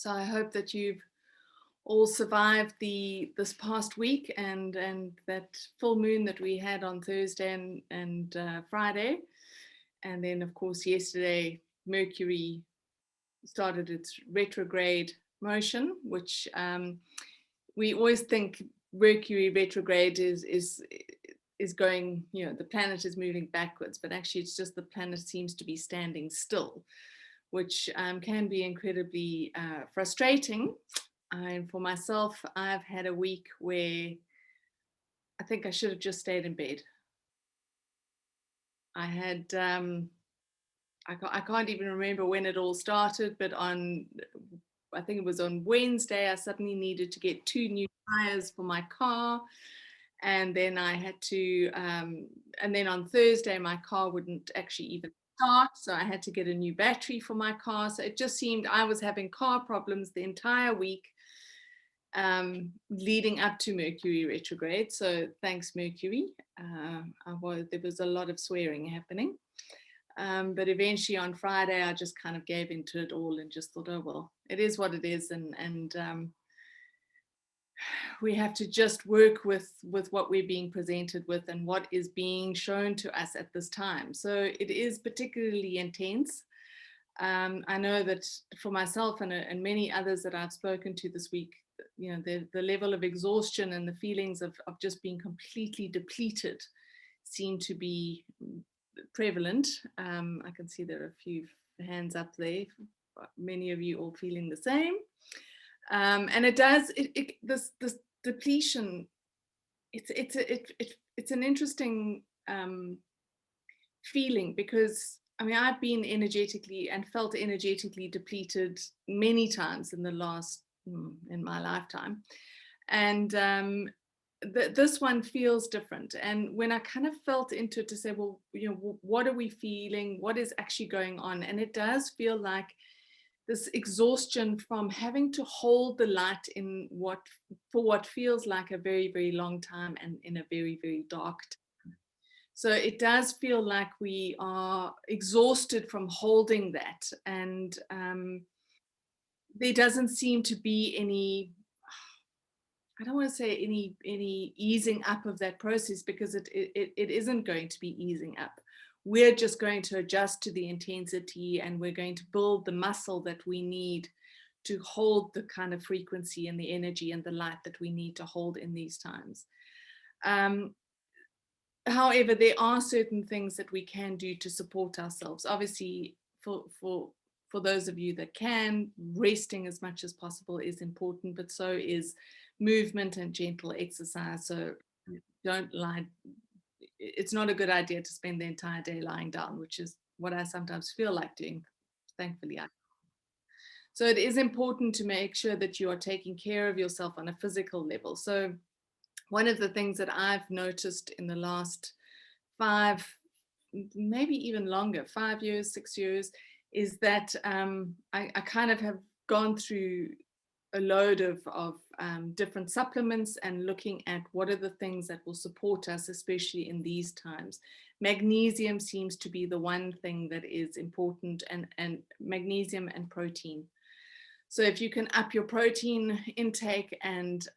So I hope that you've all survived this past week and that full moon that we had on Thursday and Friday. And then, of course, yesterday, Mercury started its retrograde motion, which we always think Mercury retrograde is going, the planet is moving backwards, but actually it's just the planet seems to be standing still, which can be incredibly frustrating. And for myself, I've had a week where I think I should have just stayed in bed. I had, I can't even remember when it all started, but I think it was on Wednesday, I suddenly needed to get 2 new tires for my car. And then I had to, and then on Thursday, my car wouldn't actually even start. So I had to get a new battery for my car. So it just seemed I was having car problems the entire week leading up to Mercury retrograde. So thanks, Mercury. There was a lot of swearing happening. But eventually on Friday, I just kind of gave into it all and just thought, oh, well, it is what it is. And we have to just work with what we're being presented with and what is being shown to us at this time. So it is particularly intense. I know that for myself and many others that I've spoken to this week, the level of exhaustion and the feelings of just being completely depleted seem to be prevalent. I can see there are a few hands up there. Many of you all feeling the same. And it does, this depletion, it's an interesting feeling, because I mean, I've been energetically and felt energetically depleted many times in my lifetime. And this one feels different. And when I kind of felt into it to say, well, what are we feeling? What is actually going on? And it does feel like this exhaustion from having to hold the light in what feels like a very, very long time and in a very, very dark time. So it does feel like we are exhausted from holding that. And there doesn't seem to be any, I don't want to say any easing up of that process, because it isn't going to be easing up. We're just going to adjust to the intensity, and we're going to build the muscle that we need to hold the kind of frequency and the energy and the light that we need to hold in these times. However, there are certain things that we can do to support ourselves. Obviously, for those of you that can, resting as much as possible is important, but so is movement and gentle exercise. So don't lie. It's not a good idea to spend the entire day lying down, which is what I sometimes feel like doing. Thankfully, so it is important to make sure that you are taking care of yourself on a physical level. So one of the things that I've noticed in the last 5, maybe even longer, 5 years, 6 years, is that I kind of have gone through a load of different supplements and looking at what are the things that will support us, especially in these times. Magnesium seems to be the one thing that is important, and magnesium and protein. So if you can up your protein intake and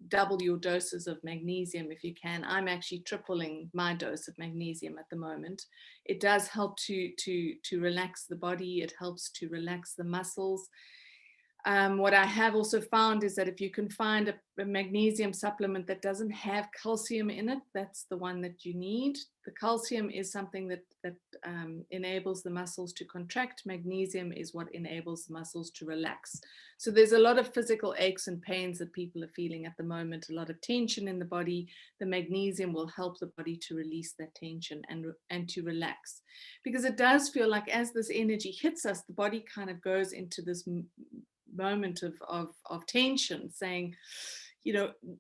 double your doses of magnesium if you can. I'm actually tripling my dose of magnesium at the moment. It does help to relax the body. It helps to relax the muscles. What I have also found is that if you can find a magnesium supplement that doesn't have calcium in it, that's the one that you need. The calcium is something that enables the muscles to contract. Magnesium is what enables the muscles to relax. So there's a lot of physical aches and pains that people are feeling at the moment, a lot of tension in the body. The magnesium will help the body to release that tension and to relax. Because it does feel like as this energy hits us, the body kind of goes into this moment of tension, saying,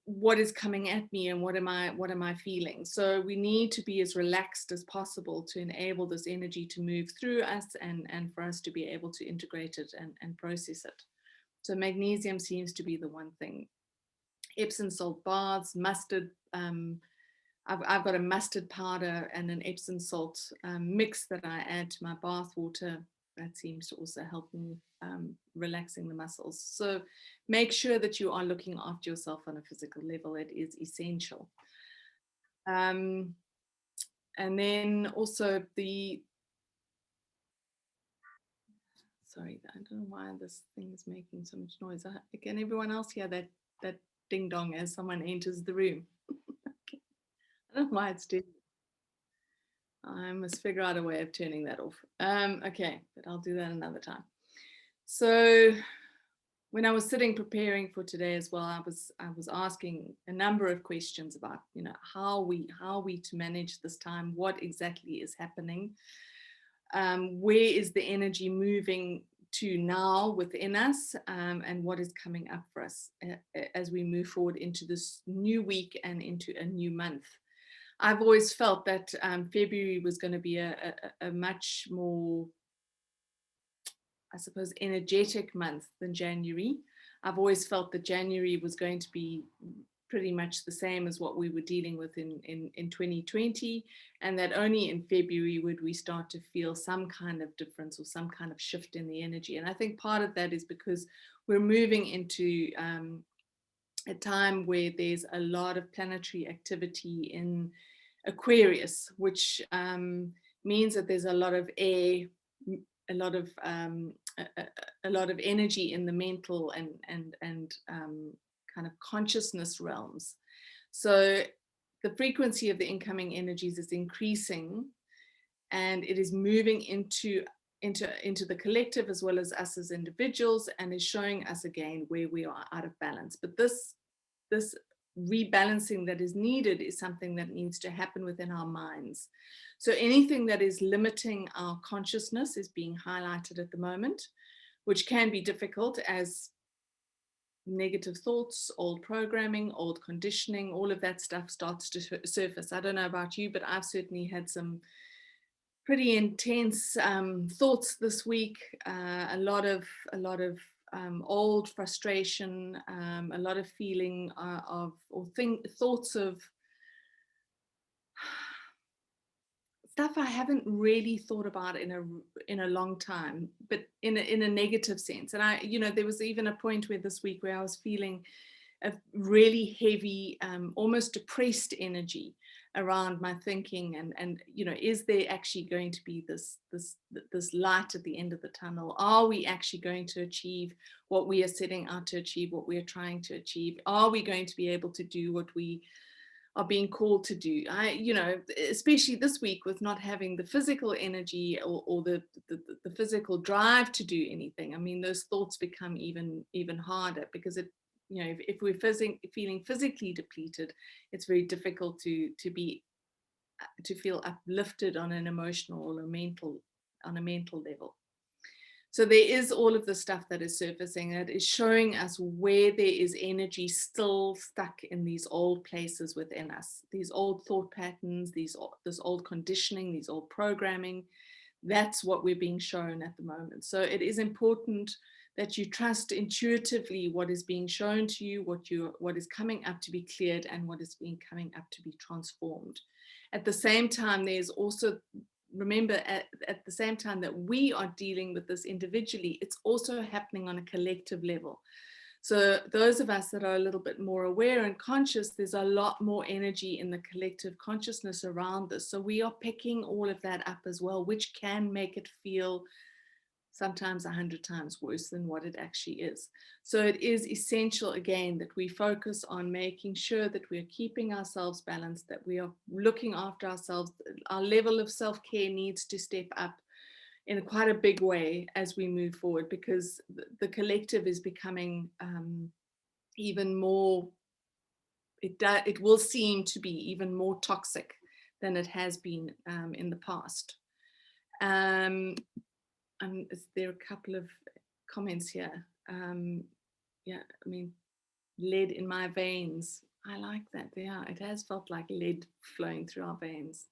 what is coming at me and what am I feeling? So we need to be as relaxed as possible to enable this energy to move through us and for us to be able to integrate it and process it. So magnesium seems to be the one thing. Epsom salt baths, mustard. I've got a mustard powder and an Epsom salt mix that I add to my bath water that seems to also help me relaxing the muscles. So make sure that you are looking after yourself on a physical level. It is essential. And then also sorry, I don't know why this thing is making so much noise. Can everyone else hear that ding dong as someone enters the room? Okay. I don't know why it's doing. I must figure out a way of turning that off. Okay, but I'll do that another time. So when I was sitting preparing for today as well, I was asking a number of questions about, you know, how are we to manage this time, what exactly is happening, where is the energy moving to now within us, and what is coming up for us as we move forward into this new week and into a new month. I've always felt that February was going to be a much more, I suppose, energetic month than January. I've always felt that January was going to be pretty much the same as what we were dealing with in 2020, and that only in February would we start to feel some kind of difference or some kind of shift in the energy. And I think part of that is because we're moving into a time where there's a lot of planetary activity in Aquarius, which means that there's a lot of air, a lot of energy in the mental and kind of consciousness realms. So the frequency of the incoming energies is increasing, and it is moving into the collective as well as us as individuals, and is showing us again where we are out of balance. But this rebalancing that is needed is something that needs to happen within our minds. So anything that is limiting our consciousness is being highlighted at the moment, which can be difficult as negative thoughts, old programming, old conditioning, all of that stuff starts to surface. I don't know about you, but I've certainly had some pretty intense thoughts this week, a lot of old frustration, a lot of feeling thoughts of stuff I haven't really thought about in a long time, but in a negative sense. And there was even a point where this week where I was feeling a really heavy, almost depressed energy around my thinking, and is there actually going to be this light at the end of the tunnel? Are we actually going to achieve what we are setting out to achieve, what we are trying to achieve? Are we going to be able to do what we are being called to do? Especially this week with not having the physical energy or the physical drive to do anything. I mean, those thoughts become even harder, because if we're feeling physically depleted, it's very difficult to feel uplifted on an emotional or on a mental level. So there is all of the stuff that is surfacing that is showing us where there is energy still stuck in these old places within us, these old thought patterns, this old conditioning, these old programming. That's what we're being shown at the moment. So it is important that you trust intuitively what is being shown to you, what is coming up to be cleared, and what is coming up to be transformed. At the same time, there's also, remember, at the same time that we are dealing with this individually, it's also happening on a collective level. So those of us that are a little bit more aware and conscious, there's a lot more energy in the collective consciousness around this. So we are picking all of that up as well, which can make it feel sometimes 100 times worse than what it actually is. So it is essential, again, that we focus on making sure that we are keeping ourselves balanced, that we are looking after ourselves. Our level of self-care needs to step up in quite a big way as we move forward, because the collective is becoming even more, it will seem to be even more toxic than it has been in the past. There are a couple of comments here. Yeah, I mean, lead in my veins. I like that. Yeah, it has felt like lead flowing through our veins.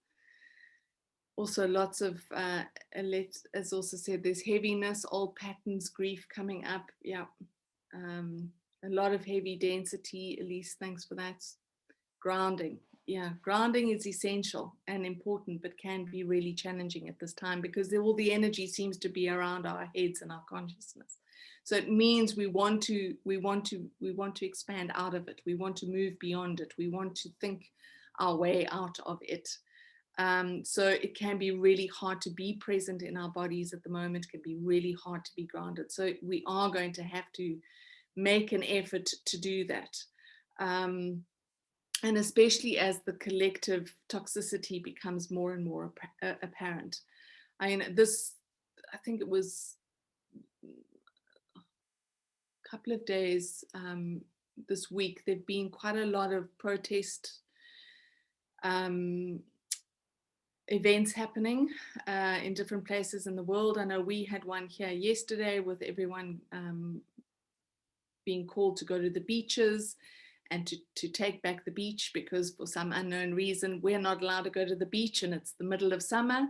Also, lots of, as also said, there's heaviness, old patterns, grief coming up. Yeah, a lot of heavy density. Elise, thanks for that. Grounding. yeah, grounding is essential and important, but can be really challenging at this time because all the energy seems to be around our heads and our consciousness. So it means we want to expand out of it. We want to move beyond it. We want to think our way out of it. So it can be really hard to be present in our bodies at the moment. It can be really hard to be grounded. So we are going to have to make an effort to do that. And especially as the collective toxicity becomes more and more apparent. I think it was a couple of days this week, there've been quite a lot of protest events happening in different places in the world. I know we had one here yesterday with everyone being called to go to the beaches and to take back the beach, because for some unknown reason we're not allowed to go to the beach and it's the middle of summer.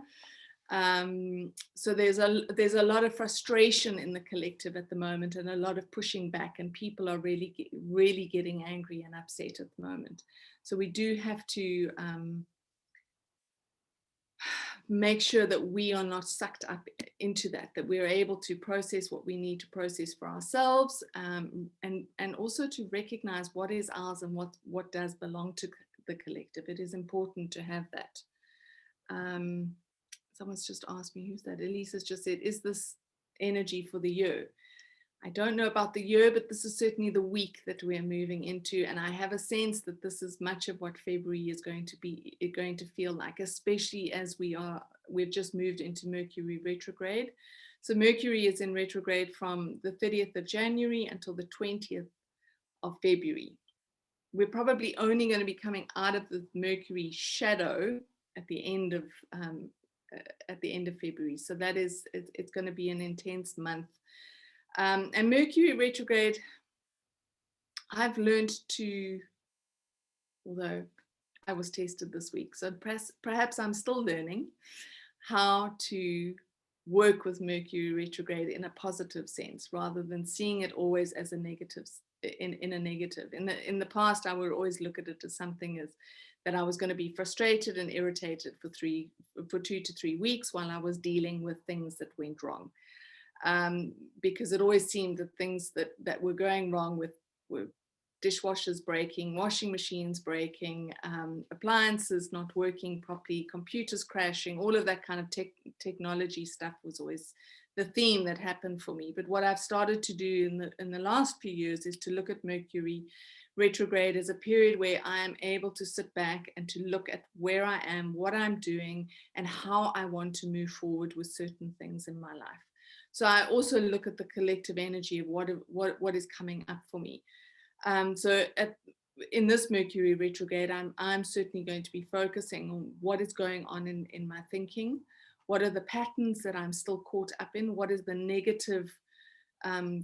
So there's a lot of frustration in the collective at the moment, and a lot of pushing back, and people are really getting angry and upset at the moment. So we do have to make sure that we are not sucked up into that we are able to process what we need to process for ourselves, and also to recognize what is ours and what does belong to the collective. It is important to have that. Someone's just asked me, who's that? Elise has just said, is this energy for the year? I don't know about the year, but this is certainly the week that we're moving into. And I have a sense that this is much of what February is going to feel like, especially as we've just moved into Mercury retrograde. So Mercury is in retrograde from the 30th of January until the 20th of February. We're probably only going to be coming out of the Mercury shadow at the end of February. So it's going to be an intense month. And Mercury retrograde, I've learned to, although I was tested this week, so perhaps I'm still learning how to work with Mercury retrograde in a positive sense, rather than seeing it always as a negative. In a negative. In the past, I would always look at it as something that I was going to be frustrated and irritated for 2 to 3 weeks while I was dealing with things that went wrong. Because it always seemed that things that were going wrong were dishwashers breaking, washing machines breaking, appliances not working properly, computers crashing, all of that kind of technology stuff was always the theme that happened for me. But what I've started to do in the last few years is to look at Mercury retrograde as a period where I am able to sit back and to look at where I am, what I'm doing, and how I want to move forward with certain things in my life. So I also look at the collective energy of what is coming up for me. So in this Mercury retrograde, I'm certainly going to be focusing on what is going on in my thinking. What are the patterns that I'm still caught up in? What is the negative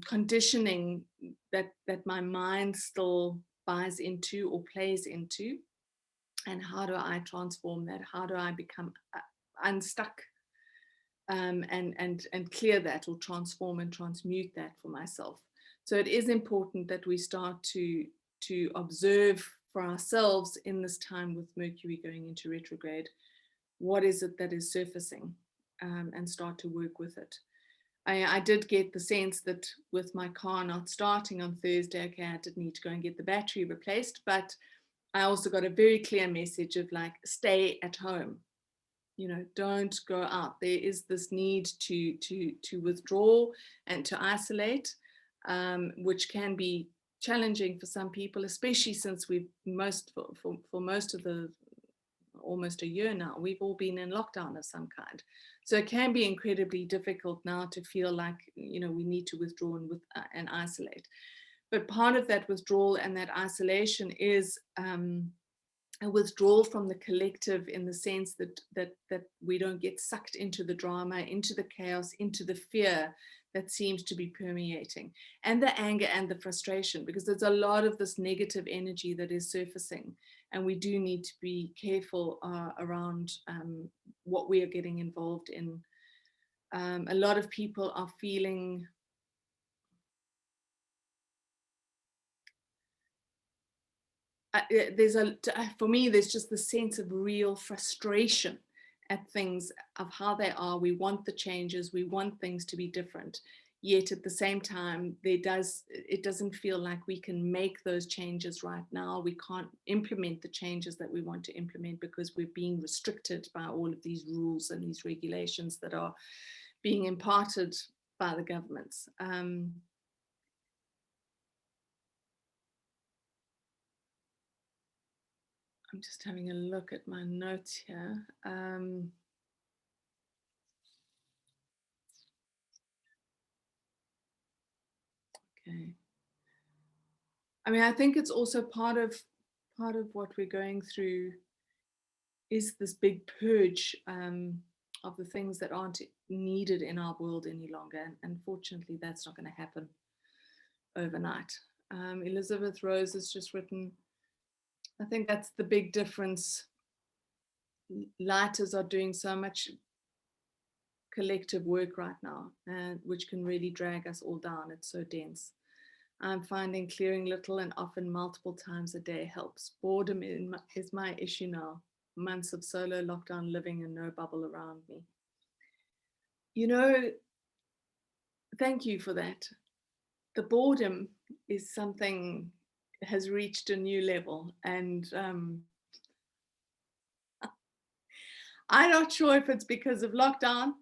conditioning that my mind still buys into or plays into? And how do I transform that? How do I become unstuck and clear that, or transform and transmute that for myself? So it is important that we start to observe for ourselves in this time with Mercury going into retrograde. What is it that is surfacing, and start to work with it. I did get the sense that with my car not starting on Thursday, okay, I did need to go and get the battery replaced, but I also got a very clear message of like, stay at home, don't go out. There is this need to withdraw and to isolate, which can be challenging for some people, especially since we've for most of the almost a year now, we've all been in lockdown of some kind. So it can be incredibly difficult now to feel like, we need to withdraw and isolate. But part of that withdrawal and that isolation is a withdrawal from the collective, in the sense that we don't get sucked into the drama, into the chaos, into the fear that seems to be permeating, and the anger and the frustration, because there's a lot of this negative energy that is surfacing, and we do need to be careful around what we are getting involved in. A lot of people are feeling for me, there's just the sense of real frustration at things, of how they are. We want the changes, we want things to be different, yet at the same time it doesn't feel like we can make those changes right now. We can't implement the changes that we want to implement because we're being restricted by all of these rules and these regulations that are being imparted by the governments. I'm just having a look at my notes here. Okay. I mean, I think it's also part of what we're going through is this big purge of the things that aren't needed in our world any longer. And unfortunately, that's not going to happen overnight. Elizabeth Rose has just written, I think that's the big difference. Lighters are doing so much collective work right now, which can really drag us all down. It's so dense. I'm finding clearing little and often multiple times a day helps. Boredom is my issue now. Months of solo lockdown living and no bubble around me. You know, thank you for that. The boredom is something has reached a new level, and I'm not sure if it's because of lockdown,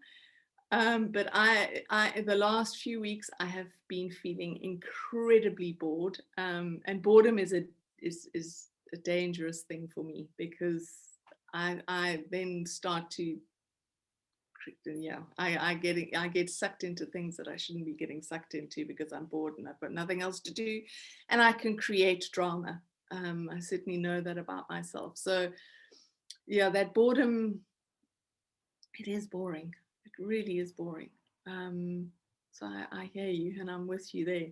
but the last few weeks I have been feeling incredibly bored, and boredom is a dangerous thing for me, because I then start to, yeah, I get sucked into things that I shouldn't be getting sucked into because I'm bored and I've got nothing else to do, and I can create drama. I certainly know that about myself. So yeah, that boredom, it is boring. It really is boring. So I hear you, and I'm with you there.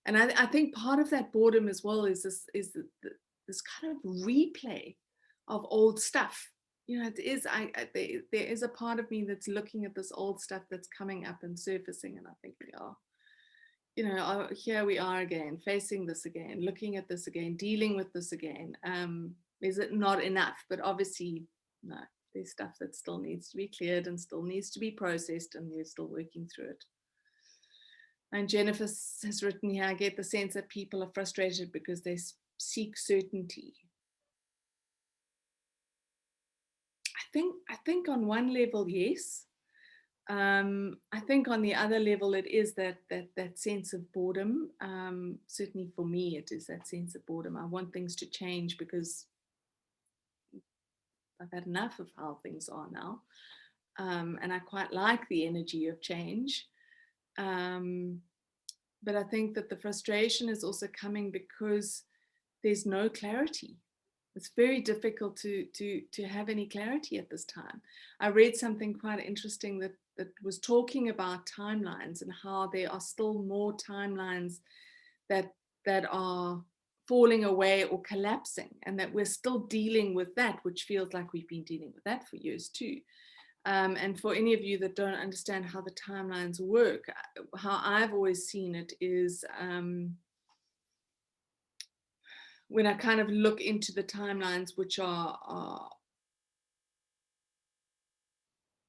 And I think part of that boredom as well is this kind of replay of old stuff. You know, it is, there is a part of me that's looking at this old stuff that's coming up and surfacing, and I think we are, you know, here we are again, facing this again, looking at this again, dealing with this again. Is it not enough? But obviously, no, there's stuff that still needs to be cleared and still needs to be processed, and we're still working through it. And Jennifer has written here, I get the sense that people are frustrated because they seek certainty. I think on one level, yes. I think on the other level, it is that sense of boredom. Certainly for me, it is that sense of boredom. I want things to change because I've had enough of how things are now. And I quite like the energy of change. But I think that the frustration is also coming because there's no clarity. It's very difficult to have any clarity at this time. I read something quite interesting that was talking about timelines and how there are still more timelines that are falling away or collapsing, and that we're still dealing with that, which feels like we've been dealing with that for years too. And for any of you that don't understand how the timelines work, how I've always seen it is, when I kind of look into the timelines, which are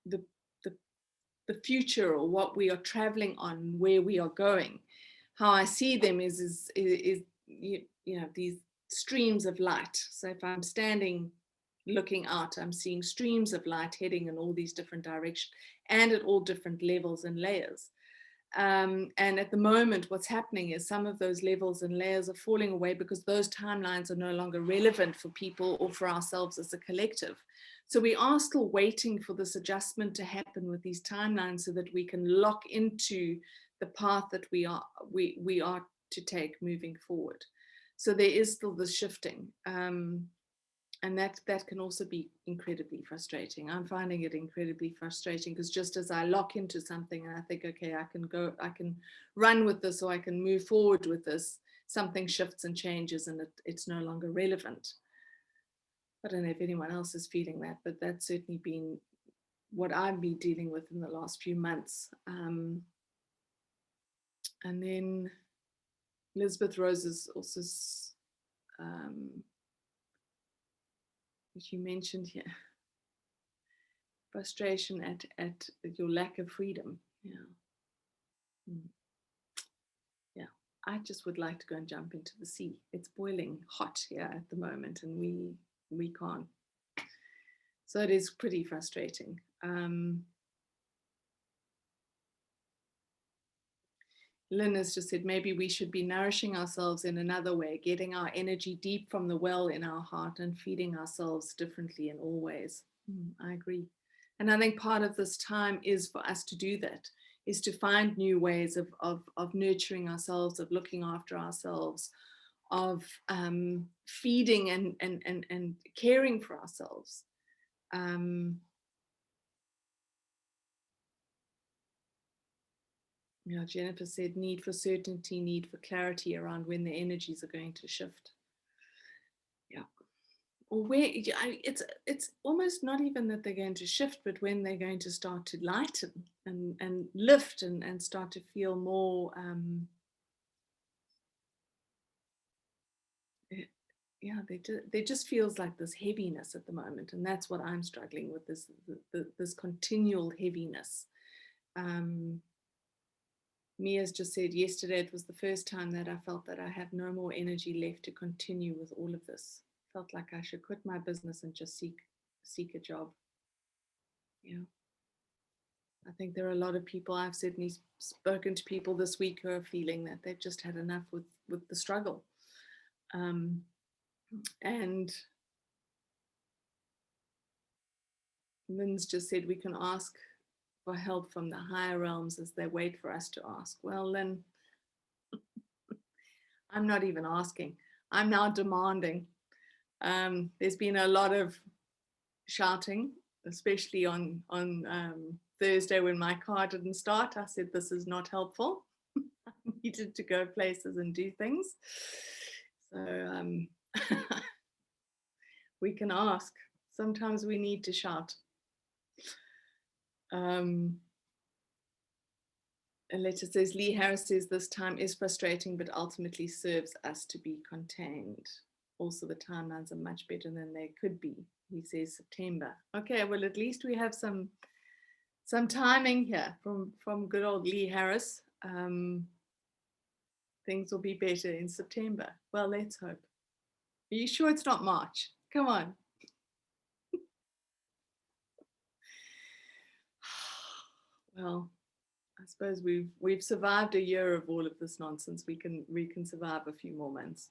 the, the future, or what we are traveling on, where we are going, how I see them is you know, these streams of light. So if I'm standing looking out, I'm seeing streams of light heading in all these different directions and at all different levels and layers. And at the moment, what's happening is some of those levels and layers are falling away because those timelines are no longer relevant for people or for ourselves as a collective. So we are still waiting for this adjustment to happen with these timelines so that we can lock into the path that we are to take moving forward. So there is still this shifting. And that can also be incredibly frustrating. I'm finding it incredibly frustrating because just as I lock into something and I think, okay, I can run with this, or I can move forward with this, something shifts and changes and it's no longer relevant. I don't know if anyone else is feeling that, but that's certainly been what I've been dealing with in the last few months. And then Elizabeth Rose is also as you mentioned here, frustration at your lack of freedom. Yeah. Yeah, I just would like to go and jump into the sea. It's boiling hot here at the moment, and we can't. So it is pretty frustrating. Lynn has just said maybe we should be nourishing ourselves in another way, getting our energy deep from the well in our heart and feeding ourselves differently in all ways. I agree. And I think part of this time is for us to do that, is to find new ways of nurturing ourselves, of looking after ourselves, of feeding and caring for ourselves. Yeah, Jennifer said need for certainty, need for clarity around when the energies are going to shift. Yeah. Or where it's almost not even that they're going to shift, but when they're going to start to lighten and lift and start to feel more yeah, they just feels like this heaviness at the moment, and that's what I'm struggling with, this continual heaviness. Mia's just said yesterday it was the first time that I felt that I have no more energy left to continue with all of this. Felt like I should quit my business and just seek a job. Yeah. I think there are a lot of people, I've certainly spoken to people this week who are feeling that they've just had enough with the struggle. And Lynn's just said we can ask for help from the higher realms as they wait for us to ask. Well, Lynn, I'm not even asking. I'm now demanding. There's been a lot of shouting, especially on Thursday when my car didn't start. I said, this is not helpful. I needed to go places and do things. So we can ask. Sometimes we need to shout. Aletta says, Lee Harris says this time is frustrating, but ultimately serves us to be contained. Also, the timelines are much better than they could be. He says September. Okay, well, at least we have some timing here from good old Lee Harris. Things will be better in September. Well, let's hope. Are you sure it's not March? Come on. Well, I suppose we've survived a year of all of this nonsense. We can survive a few more months.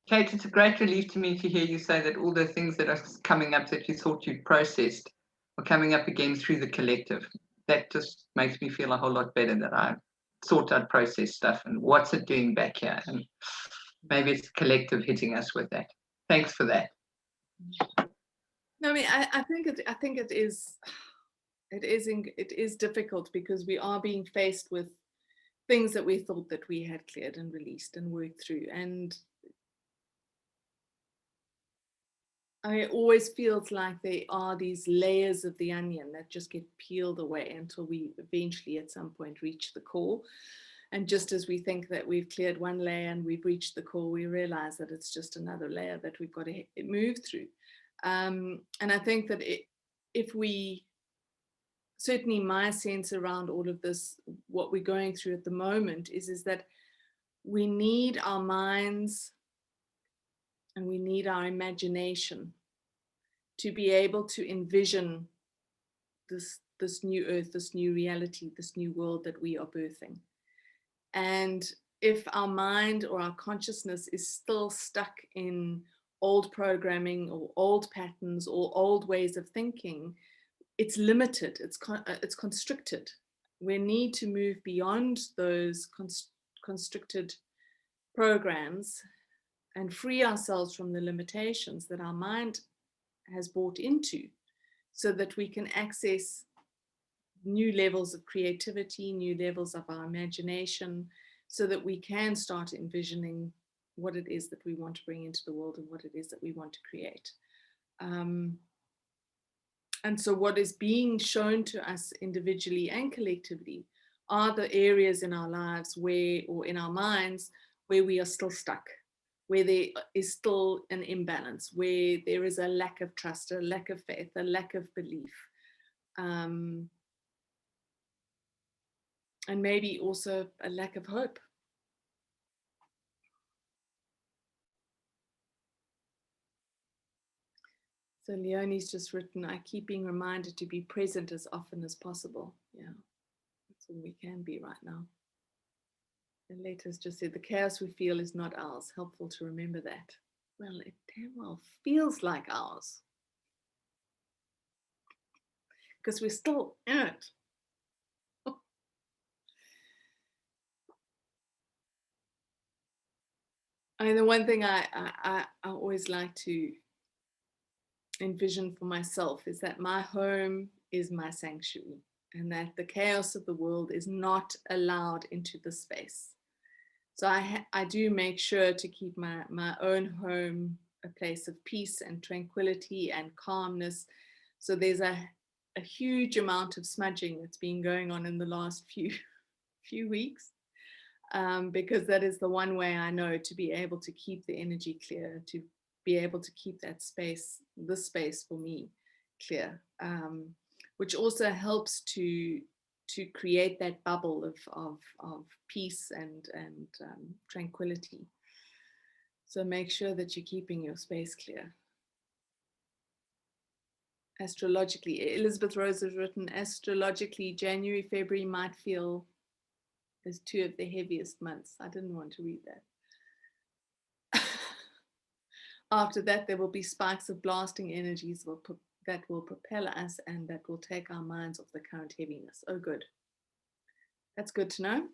Kate, it's a great relief to me to hear you say that all the things that are coming up that you thought you'd processed are coming up again through the collective. That just makes me feel a whole lot better that I thought I'd processed stuff and what's it doing back here. And maybe it's the collective hitting us with that. Thanks for that. No, I mean, I think it is difficult because we are being faced with things that we thought that we had cleared and released and worked through, and it always feels like there are these layers of the onion that just get peeled away until we eventually at some point reach the core. And just as we think that we've cleared one layer and we've reached the core, we realize that it's just another layer that we've got to move through. And I think that if we, certainly my sense around all of this, what we're going through at the moment is that we need our minds and we need our imagination to be able to envision this new earth, this new reality, this new world that we are birthing. And if our mind or our consciousness is still stuck in old programming or old patterns or old ways of thinking, it's limited, it's constricted. We need to move beyond those constricted programs and free ourselves from the limitations that our mind has bought into, so that we can access new levels of creativity, new levels of our imagination, so that we can start envisioning what it is that we want to bring into the world and what it is that we want to create. And so what is being shown to us individually and collectively are the areas in our lives where, or in our minds, where we are still stuck. where there is still an imbalance, where there is a lack of trust, a lack of faith, a lack of belief. And maybe also a lack of hope. So Leonie's just written, I keep being reminded to be present as often as possible. Yeah, that's all we can be right now. And Leta's just said, the chaos we feel is not ours. Helpful to remember that. Well, it damn well feels like ours. Because we're still in it. I mean, the one thing I always like to envision for myself is that my home is my sanctuary, and that the chaos of the world is not allowed into the space. So I do make sure to keep my own home a place of peace and tranquility and calmness. So there's a huge amount of smudging that's been going on in the last few weeks, because that is the one way I know to be able to keep the energy clear, to be able to keep that space, the space for me, clear, which also helps to create that bubble of peace and tranquility. So make sure that you're keeping your space clear. Astrologically, Elizabeth Rose has written, astrologically, January, February might feel as two of the heaviest months. I didn't want to read that. After that, there will be spikes of blasting energies that will propel us and that will take our minds off the current heaviness. Oh, good. That's good to know.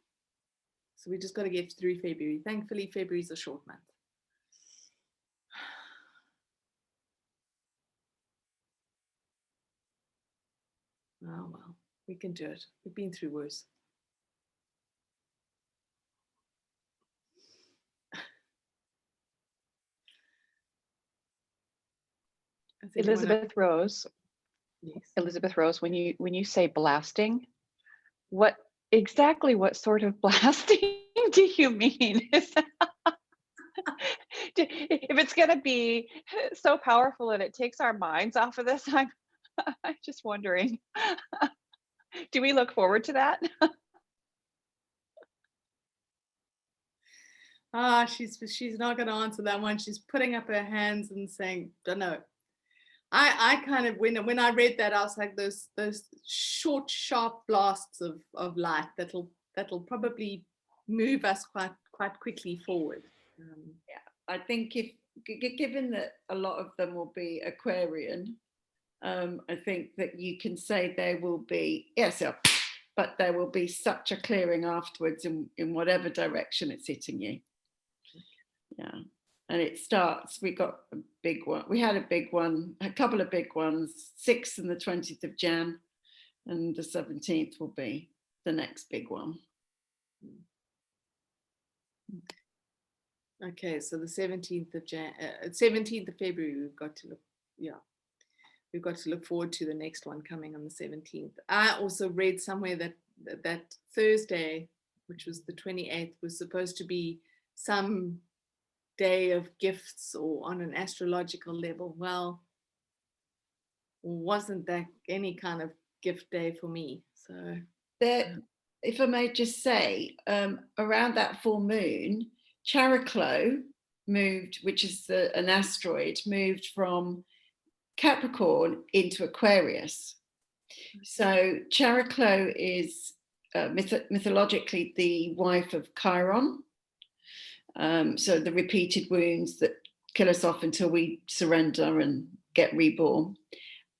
So we just got to get through February. Thankfully, February is a short month. Oh, well, we can do it. We've been through worse. Elizabeth Rose. Yes. Elizabeth Rose, when you say blasting, what sort of blasting do you mean? If it's going to be so powerful and it takes our minds off of this, I'm just wondering. Do we look forward to that? She's not going to answer that one. She's putting up her hands and saying, "Don't know." I kind of, when I read that, I was like, those short, sharp blasts of light that'll probably move us quite quickly forward. Yeah, I think given that a lot of them will be Aquarian, I think that you can say there will be, yes, but there will be such a clearing afterwards in whatever direction it's hitting you. Yeah. And it starts, we got a big one. We had a big one, a couple of big ones, 6th and the 20th of Jan, and the 17th will be the next big one. Okay, so the 17th of February, we've got to look forward to the next one coming on the 17th. I also read somewhere that Thursday, which was the 28th, was supposed to be some day of gifts or on an astrological level. Well, wasn't that any kind of gift day for me? So there, if I may just say, around that full moon, Chariklo moved, which is an asteroid, moved from Capricorn into Aquarius. So Chariklo is mythologically the wife of Chiron. So the repeated wounds that kill us off until we surrender and get reborn.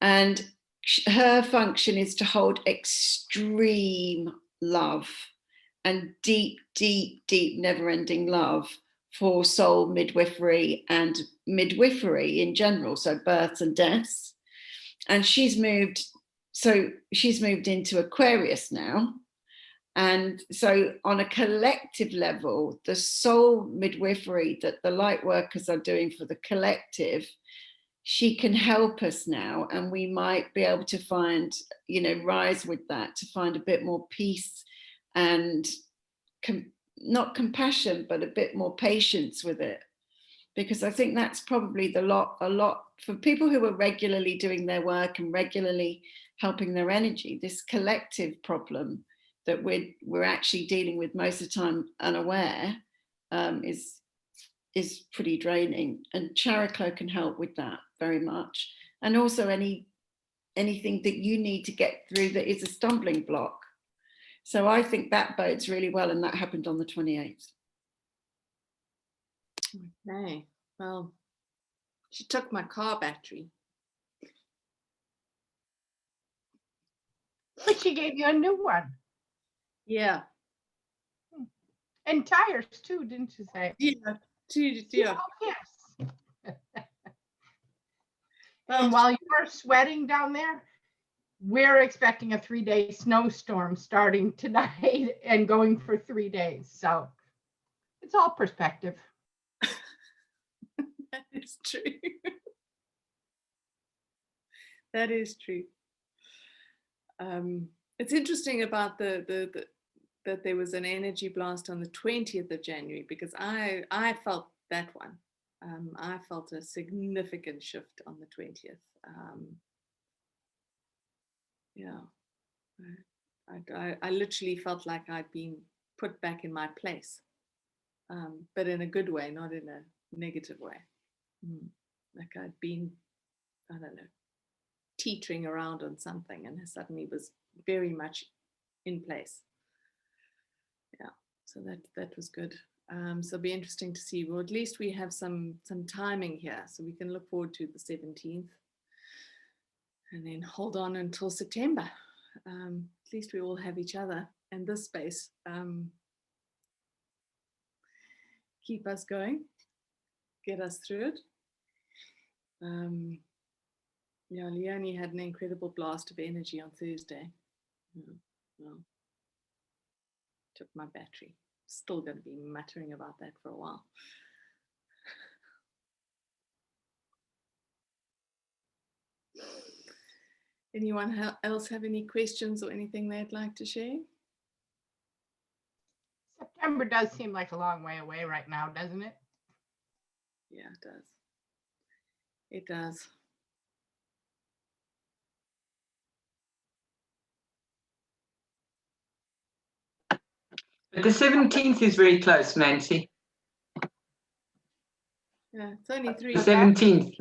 And her function is to hold extreme love and deep, deep, deep, never-ending love for soul midwifery and midwifery in general, so births and deaths. And she's moved into Aquarius now. And so on a collective level, the soul midwifery that the light workers are doing for the collective, she can help us now, and we might be able to find, rise with that, to find a bit more peace and not compassion, but a bit more patience with it. because I think that's probably a lot for people who are regularly doing their work and regularly helping their energy. This collective problem that we're actually dealing with most of the time unaware is pretty draining, and Characlo can help with that very much. And also anything that you need to get through that is a stumbling block. So I think that bodes really well, and that happened on the 28th. Okay, well, she took my car battery. But she gave you a new one. Yeah. And tires too, didn't you say? Yeah. Oh, yes. Well, And while you're sweating down there, we're expecting a 3-day snowstorm starting tonight and going for 3 days. So it's all perspective. that is true. That is true. It's interesting about that there was an energy blast on the 20th of January, because I felt that one. I felt a significant shift on the 20th. Yeah, I literally felt like I'd been put back in my place, but in a good way, not in a negative way. Like I'd been, I don't know, teetering around on something and suddenly was very much in place. Yeah, so that was good. So it'll be interesting to see. Well, at least we have some timing here, so we can look forward to the 17th, and then hold on until September. At least we all have each other and this space. Keep us going, get us through it. Yeah, Leonie had an incredible blast of energy on Thursday. Well, took my battery. Still going to be muttering about that for a while. Anyone else have any questions or anything they'd like to share? September does seem like a long way away right now, doesn't it? Yeah, it does. It does. But the 17th is very close, Nancy. Yeah, it's only 3. The 17th.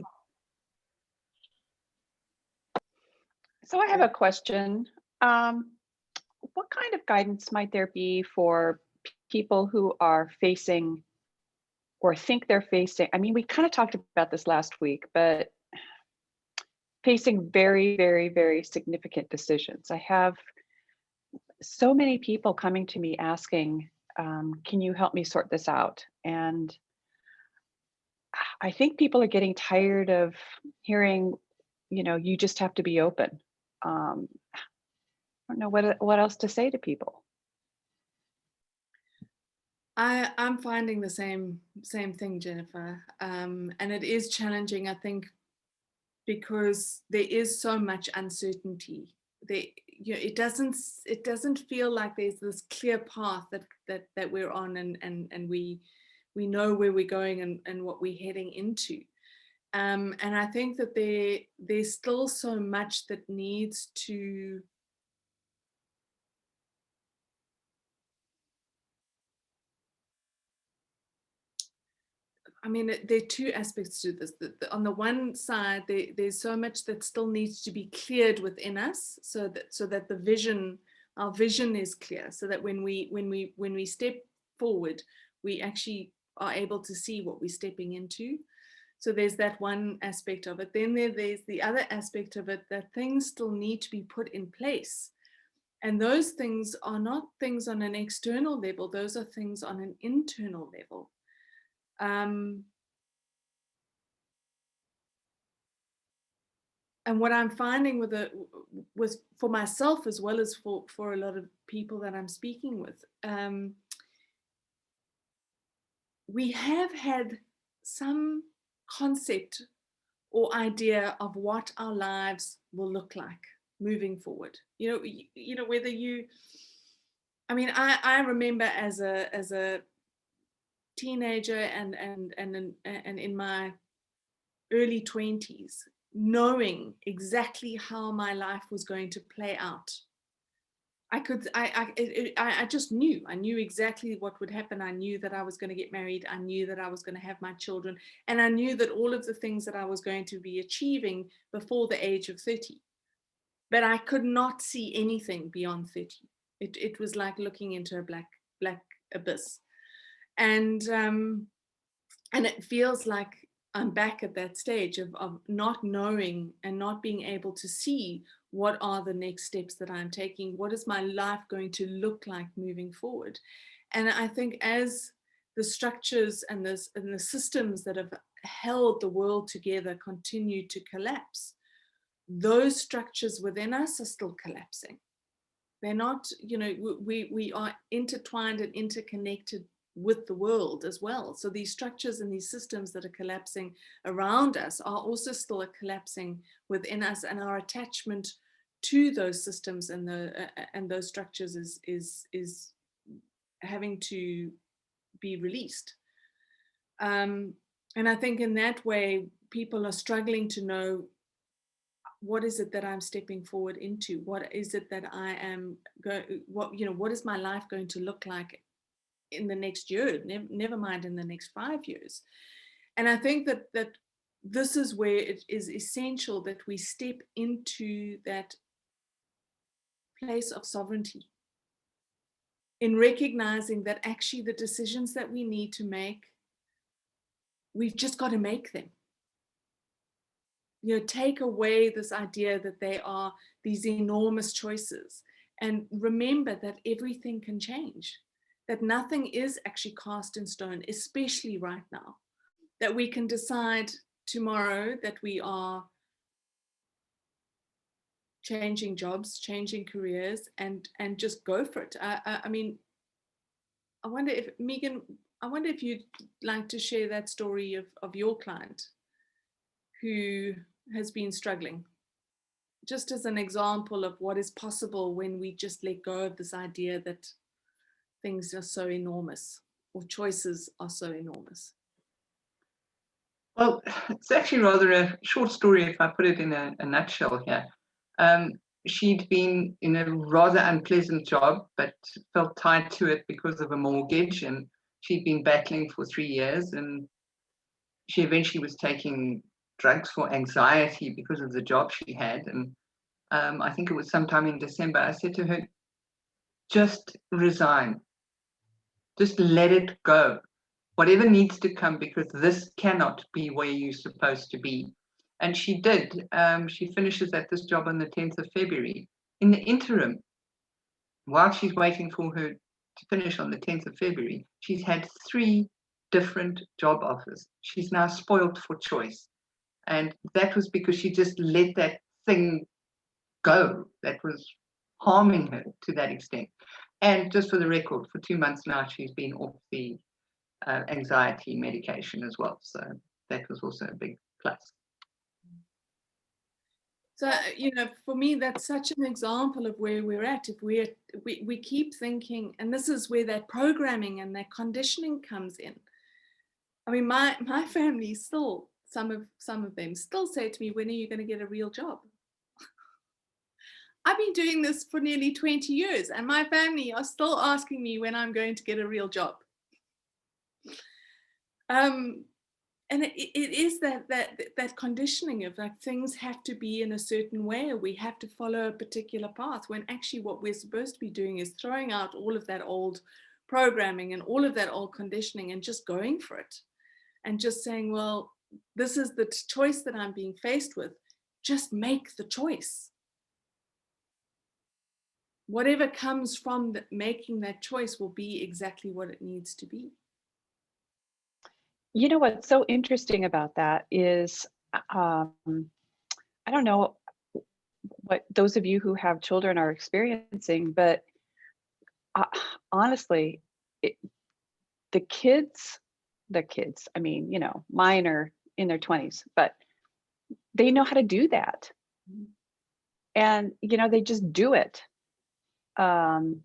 So I have a question. What kind of guidance might there be for people who are facing or think they're facing, I mean, we kind of talked about this last week, but facing very, very, very significant decisions. I have so many people coming to me asking, can you help me sort this out? And I think people are getting tired of hearing, you know, you just have to be open. I don't know what else to say to people. I'm finding the same thing, Jennifer, and it is challenging, I think, because there is so much uncertainty. It doesn't feel like there's this clear path that we're on, and we know where we're going and what we're heading into. And I think that there's still so much that needs to I mean, there are two aspects to this. On the one side, there's so much that still needs to be cleared within us, so that our vision is clear, so that when we step forward, we actually are able to see what we're stepping into. So there's that one aspect of it. Then there's the other aspect of it, that things still need to be put in place. And those things are not things on an external level, those are things on an internal level. And what I'm finding was for myself, as well as for a lot of people that I'm speaking with, we have had some concept or idea of what our lives will look like moving forward. You know, whether you, I mean, I remember as a teenager and in my early 20s, knowing exactly how my life was going to play out. I just knew. I knew exactly what would happen. I knew that I was going to get married. I knew that I was going to have my children. And I knew that all of the things that I was going to be achieving before the age of 30. But I could not see anything beyond 30. It was like looking into a black abyss. And it feels like I'm back at that stage of not knowing and not being able to see what are the next steps that I'm taking. What is my life going to look like moving forward? And I think as the structures and the systems that have held the world together continue to collapse, those structures within us are still collapsing. They're not, we are intertwined and interconnected with the world as well. So these structures and these systems that are collapsing around us are also still collapsing within us, and our attachment to those systems and those structures is having to be released. And I think in that way, people are struggling to know, what is it that I'm stepping forward into? What is it that I am what is my life going to look like in the next year, never mind in the next 5 years? And I think that this is where it is essential that we step into that place of sovereignty, in recognizing that actually the decisions that we need to make, we've just got to make them. Take away this idea that they are these enormous choices, and remember that everything can change, that nothing is actually cast in stone, especially right now, that we can decide tomorrow that we are changing jobs, changing careers, and just go for it. I mean, I wonder if, Megan, you'd like to share that story of your client who has been struggling, just as an example of what is possible when we just let go of this idea that things are so enormous, or choices are so enormous. Well, it's actually rather a short story if I put it in a nutshell here. She'd been in a rather unpleasant job, but felt tied to it because of a mortgage, and she'd been battling for 3 years, and she eventually was taking drugs for anxiety because of the job she had. And I think it was sometime in December, I said to her, just resign, just let it go, whatever needs to come, because this cannot be where you're supposed to be. And she did. She finishes at this job on the 10th of February. In the interim, while she's waiting for her to finish on the 10th of February, she's had 3 different job offers. She's now spoiled for choice. And that was because she just let that thing go that was harming her to that extent. And just for the record, for 2 months now, she's been off the anxiety medication as well. So that was also a big plus. So, for me, that's such an example of where we're at. If we keep thinking, and this is where that programming and that conditioning comes in. I mean, my family still, some of them still say to me, when are you going to get a real job? I've been doing this for nearly 20 years, and my family are still asking me when I'm going to get a real job. And it is that conditioning of, like, things have to be in a certain way, we have to follow a particular path, when actually what we're supposed to be doing is throwing out all of that old programming and all of that old conditioning and just going for it, and just saying, well, this is the choice that I'm being faced with, just make the choice. Whatever comes from making that choice will be exactly what it needs to be. You know what's so interesting about that is, I don't know what those of you who have children are experiencing, but honestly, the kids, I mean, mine are in their 20s, but they know how to do that. And, they just do it. And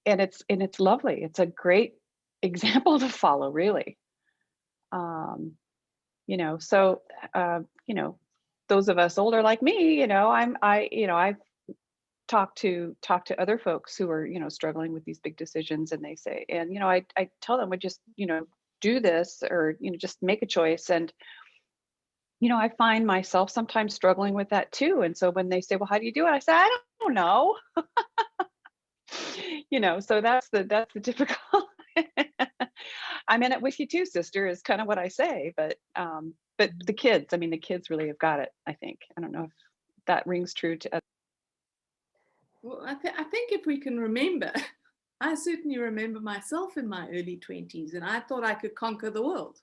it's lovely. It's a great example to follow, really. You know, so you know, those of us older like me, you know, I've talked to other folks who are, you know, struggling with these big decisions, and they say, and you know, I tell them, we just, you know, do this, or you know, just make a choice. And you know, I find myself sometimes struggling with that too. And so when they say, well, how do you do it? I say, I don't know. You know, so that's the difficult. I'm in it with you too, sister, is kind of what I say. But the kids, I mean, the kids really have got it, I think. I don't know if that rings true to us. Well, I think if we can remember, I certainly remember myself in my early 20s, and I thought I could conquer the world.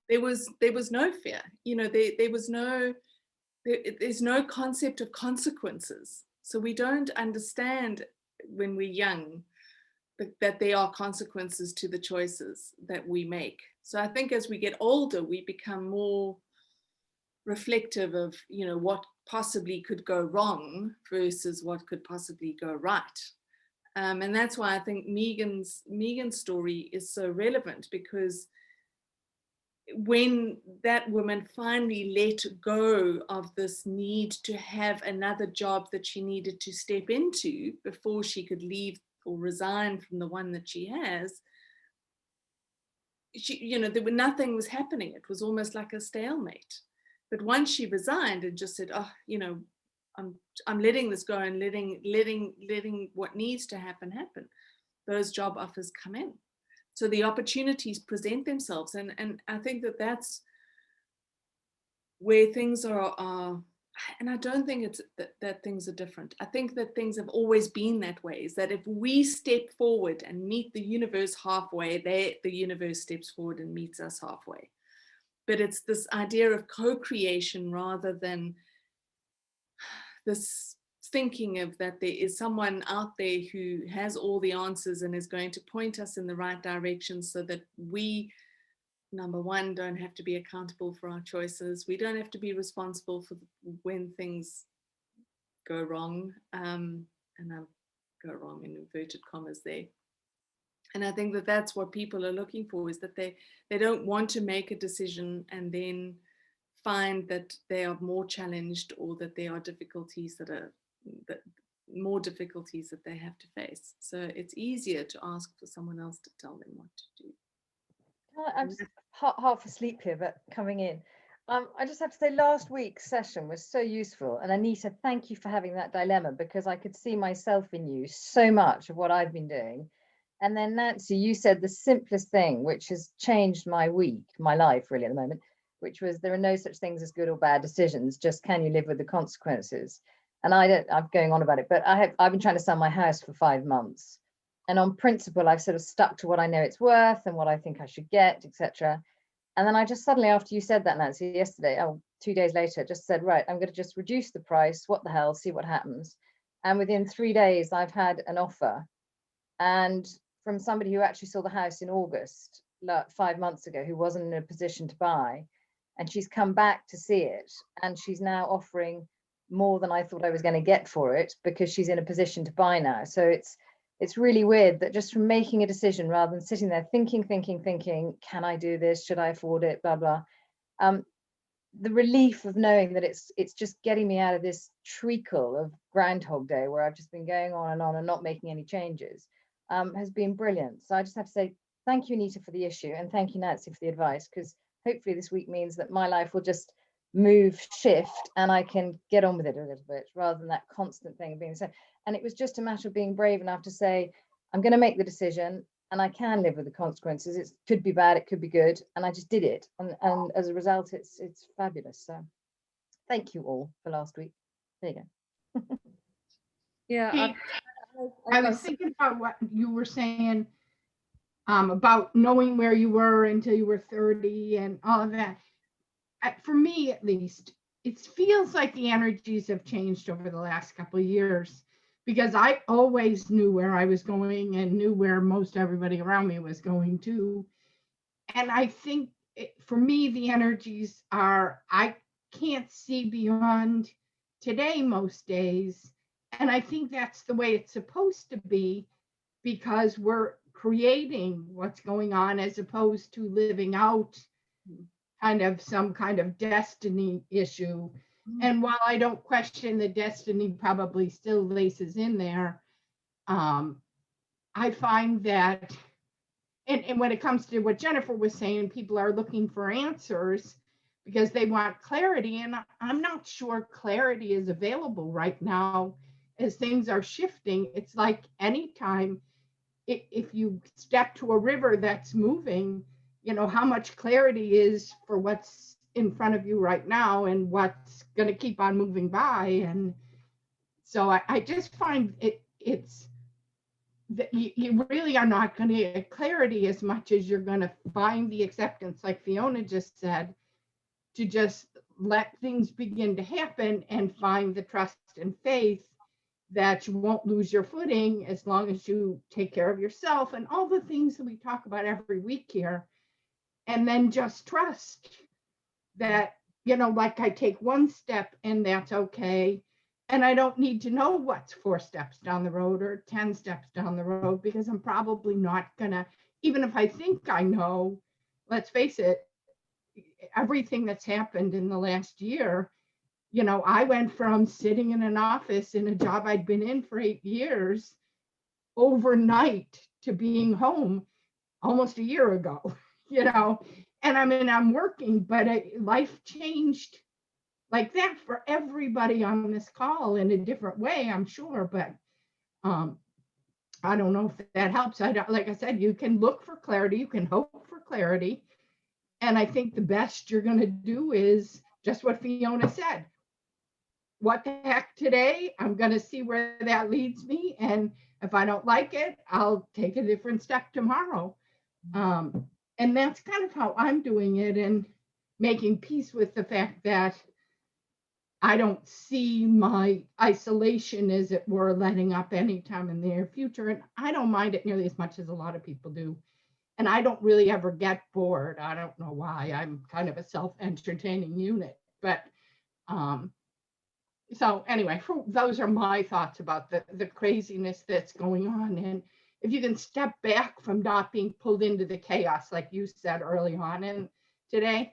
There was no fear, you know, there's no concept of consequences. So we don't understand when we're young that there are consequences to the choices that we make. So I think as we get older, we become more reflective of, you know, what possibly could go wrong versus what could possibly go right. And that's why I think Megan's story is so relevant, because when that woman finally let go of this need to have another job that she needed to step into before she could leave or resign from the one that she has, you know, nothing was happening. It was almost like a stalemate. But once she resigned and just said, oh, you know, I'm letting this go and letting what needs to happen, those job offers come in. So the opportunities present themselves. And I think that's where things are, and I don't think it's that things are different. I think that things have always been that way, is that if we step forward and meet the universe halfway, the universe steps forward and meets us halfway. But it's this idea of co-creation rather than this thinking of that there is someone out there who has all the answers and is going to point us in the right direction, so that we, number one, don't have to be accountable for our choices. We don't have to be responsible for when things go wrong. And I'll go wrong in inverted commas there. And I think that that's what people are looking for, is that they don't want to make a decision and then find that they are more challenged, or that there are difficulties more difficulties that they have to face. So it's easier to ask for someone else to tell them what to do. I'm just half asleep here, but coming in. I just have to say, last week's session was so useful. And Anita, thank you for having that dilemma, because I could see myself in you, so much of what I've been doing. And then Nancy, you said the simplest thing, which has changed my life really at the moment, which was, there are no such things as good or bad decisions, just can you live with the consequences? And I'm going on about it, but I've been trying to sell my house for 5 months. And on principle, I've sort of stuck to what I know it's worth and what I think I should get, etc. And then I just suddenly, after you said that, Nancy, yesterday, 2 days later, just said, right, I'm going to just reduce the price. What the hell, see what happens. And within 3 days, I've had an offer. And from somebody who actually saw the house in August, 5 months ago, who wasn't in a position to buy. And she's come back to see it. And she's now offering more than I thought I was going to get for it, because she's in a position to buy now. So it's really weird that just from making a decision, rather than sitting there thinking, can I do this? Should I afford it? Blah, blah. The relief of knowing that it's just getting me out of this treacle of Groundhog Day, where I've just been going on and not making any changes, has been brilliant. So I just have to say thank you, Anita, for the issue, and thank you, Nancy, for the advice, because hopefully this week means that my life will just shift, and I can get on with it a little bit, rather than that constant thing of being so. And it was just a matter of being brave enough to say, I'm going to make the decision, and I can live with the consequences. It could be bad, it could be good, and I just did it. And as a result, it's fabulous. So thank you all for last week. There you go. Yeah, Hey, I was thinking about what you were saying about knowing where you were until you were 30 and all of that. For me, at least, it feels like the energies have changed over the last couple of years, because I always knew where I was going and knew where most everybody around me was going to. And I think for me, the energies are, I can't see beyond today most days. And I think that's the way it's supposed to be, because we're creating what's going on as opposed to living out kind of some kind of destiny issue. And while I don't question the destiny probably still laces in there, I find that, and when it comes to what Jennifer was saying, people are looking for answers because they want clarity. And I'm not sure clarity is available right now as things are shifting. It's like anytime, if you step to a river that's moving, you know, how much clarity is for what's in front of you right now and what's going to keep on moving by. And so I just find it's that you really are not going to get clarity as much as you're going to find the acceptance, like Fiona just said, to just let things begin to happen and find the trust and faith that you won't lose your footing as long as you take care of yourself and all the things that we talk about every week here. And then just trust that, you know, like I take one step and that's okay. And I don't need to know what's 4 steps down the road or 10 steps down the road, because I'm probably not gonna, even if I think I know, let's face it, everything that's happened in the last year, you know, I went from sitting in an office in a job I'd been in for 8 years overnight to being home almost a year ago, you know, and I mean, I'm working, but life changed like that for everybody on this call in a different way, I'm sure, but I don't know if that helps. Like I said, you can look for clarity, you can hope for clarity. And I think the best you're going to do is just what Fiona said. What the heck today? I'm going to see where that leads me. And if I don't like it, I'll take a different step tomorrow. And that's kind of how I'm doing it, and making peace with the fact that I don't see my isolation, as it were, letting up anytime in the near future. And I don't mind it nearly as much as a lot of people do. And I don't really ever get bored. I don't know why. I'm kind of a self-entertaining unit. But so anyway, those are my thoughts about the craziness that's going on. And if you can step back from not being pulled into the chaos, like you said early on and today,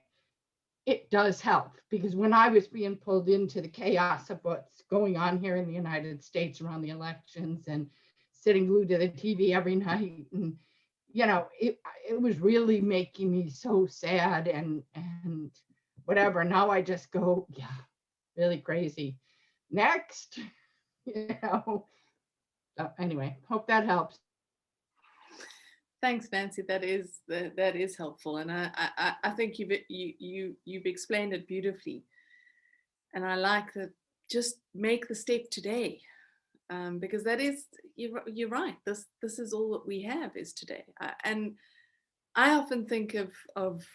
it does help, because when I was being pulled into the chaos of what's going on here in the United States around the elections and sitting glued to the TV every night, and you know, it was really making me so sad and whatever. Now I just go, yeah, really crazy. Next, you know. So anyway, hope that helps. Thanks, Nancy. That is helpful, and I think you've explained it beautifully, and I like that. Just make the step today, because that is, you're right. This is all that we have is today, and I often think of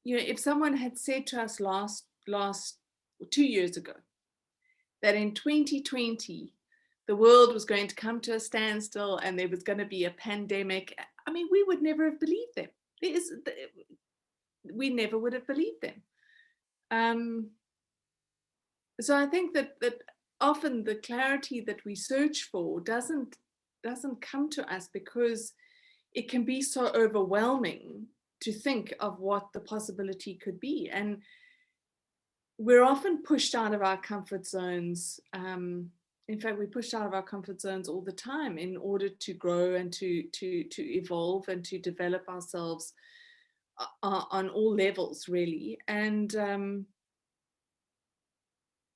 you know, if someone had said to us last 2 years ago that in 2020 the world was going to come to a standstill and there was going to be a pandemic, I mean, we would never have believed them. We never would have believed them. So I think that often the clarity that we search for doesn't come to us because it can be so overwhelming to think of what the possibility could be. And we're often pushed out of our comfort zones. In fact, we're pushed out of our comfort zones all the time in order to grow and to evolve and to develop ourselves on all levels, really. And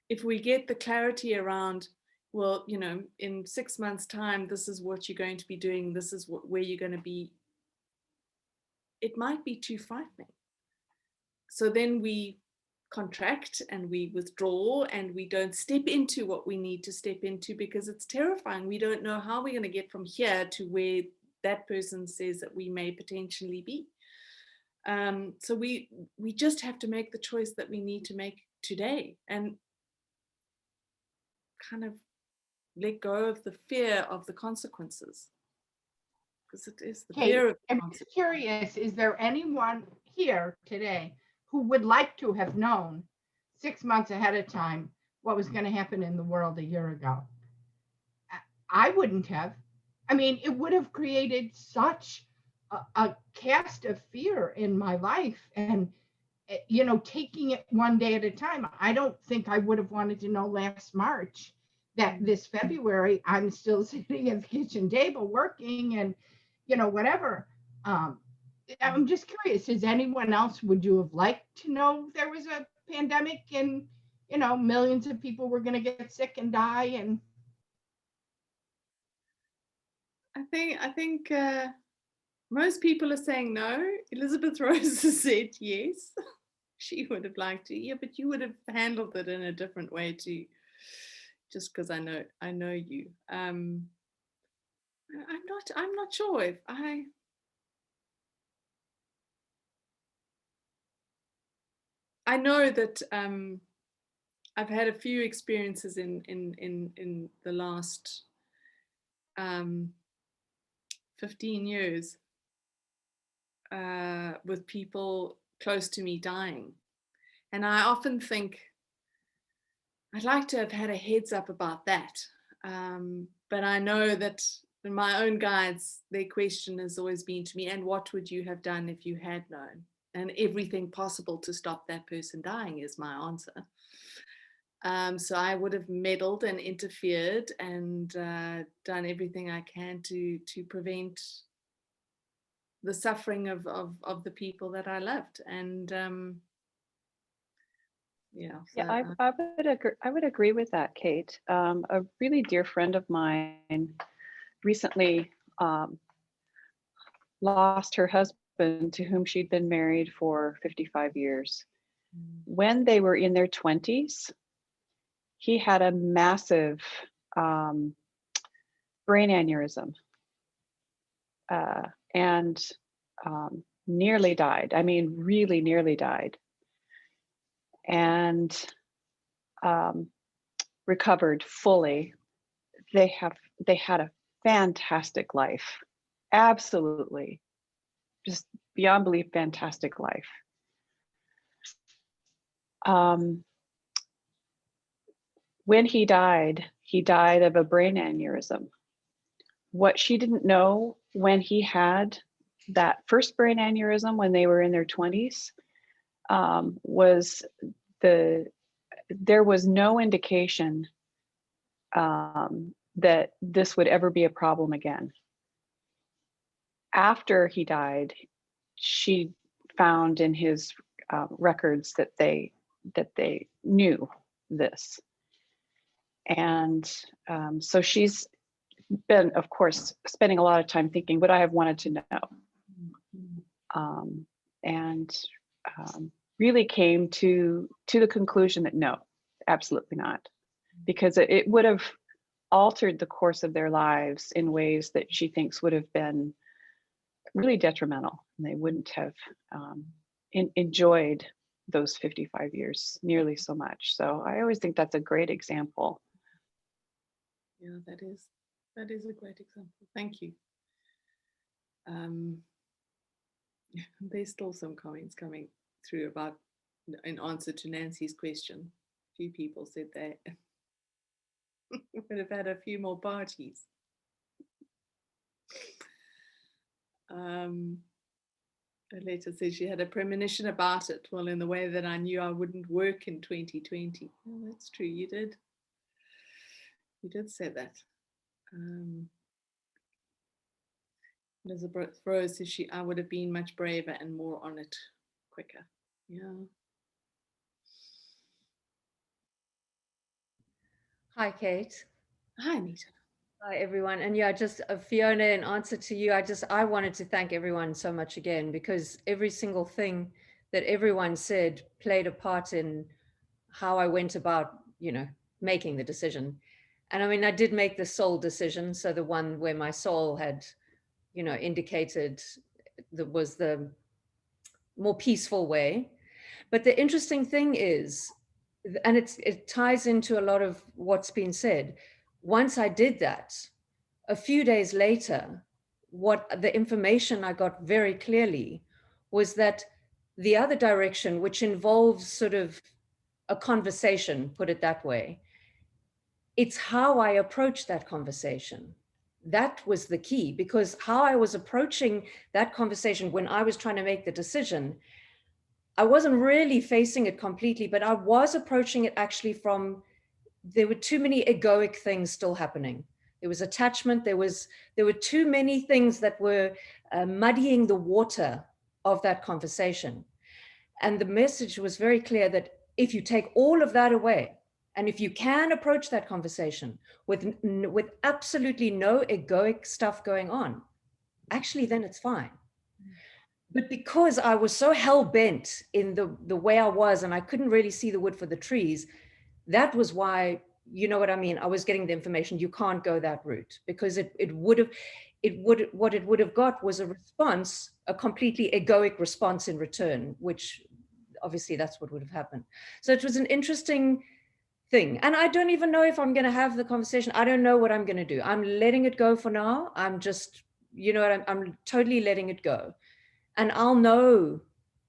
if we get the clarity around, well, you know, in 6 months' time, this is what you're going to be doing, this is where you're going to be, it might be too frightening. So then we contract and we withdraw and we don't step into what we need to step into because it's terrifying. We don't know how we're going to get from here to where that person says that we may potentially be. So we just have to make the choice that we need to make today and kind of let go of the fear of the consequences, because it is the fear of the consequences. I'm curious, is there anyone here today who would like to have known 6 months ahead of time what was going to happen in the world a year ago? I wouldn't have. I mean, it would have created such a cast of fear in my life. And, you know, taking it one day at a time, I don't think I would have wanted to know last March that this February I'm still sitting at the kitchen table working and, you know, whatever. I'm just curious, is anyone else, would you have liked to know there was a pandemic and, you know, millions of people were going to get sick and die? And I think most people are saying no. Elizabeth Rose has said yes. She would have liked to. Yeah, but you would have handled it in a different way too. Just because I know you. I'm not sure if I know that I've had a few experiences in the last 15 years with people close to me dying. And I often think I'd like to have had a heads up about that. But I know that in my own guides, their question has always been to me, and what would you have done if you had known? And everything possible to stop that person dying is my answer. So I would have meddled and interfered and done everything I can to prevent the suffering of the people that I loved. And yeah, so, Yeah, I would agree with that, Kate. A really dear friend of mine recently lost her husband, to whom she'd been married for 55 years. When they were in their 20s, he had a massive brain aneurysm and nearly died. I mean, really nearly died. And recovered fully. They had a fantastic life, absolutely, just beyond belief, fantastic life. When he died of a brain aneurysm. What she didn't know when he had that first brain aneurysm when they were in their 20s was there was no indication that this would ever be a problem again. After he died, she found in his records that they knew this. And so she's been, of course, spending a lot of time thinking, would I have wanted to know? And really came to the conclusion that no, absolutely not, because it would have altered the course of their lives in ways that she thinks would have been really detrimental, and they wouldn't have enjoyed those 55 years nearly so much. So I always think that's a great example. Yeah, that is a great example. Thank you. There's still some comments coming through about, in answer to Nancy's question, a few people said they would have had a few more parties. Aleta says she had a premonition about it. Well, in the way that I knew I wouldn't work in 2020. Oh, that's true. You did. You did say that. Elizabeth Rose says I would have been much braver and more on it quicker. Yeah. Hi, Kate. Hi, Anita. Hi, everyone. And yeah, just Fiona, in answer to you, I wanted to thank everyone so much again, because every single thing that everyone said played a part in how I went about, making the decision. And I mean, I did make the soul decision. So the one where my soul had, indicated that was the more peaceful way. But the interesting thing is, and it ties into a lot of what's been said. Once I did that, a few days later, what the information I got very clearly was that the other direction, which involves sort of a conversation, put it that way, It's how I approach that conversation. That was the key, because how I was approaching that conversation when I was trying to make the decision, I wasn't really facing it completely, but I was approaching it actually from, there were too many egoic things still happening. There was attachment. There were too many things that were muddying the water of that conversation. And the message was very clear that if you take all of that away, and if you can approach that conversation with absolutely no egoic stuff going on, actually, then it's fine. But because I was so hell-bent in the way I was, and I couldn't really see the wood for the trees, that was why, you know what I mean, I was getting the information, you can't go that route, because what it would have got was a response, a completely egoic response in return, which obviously that's what would have happened. So it was an interesting thing. And I don't even know if I'm going to have the conversation. I don't know what I'm going to do. I'm letting it go for now. I'm just, you know what, I'm totally letting it go. And I'll know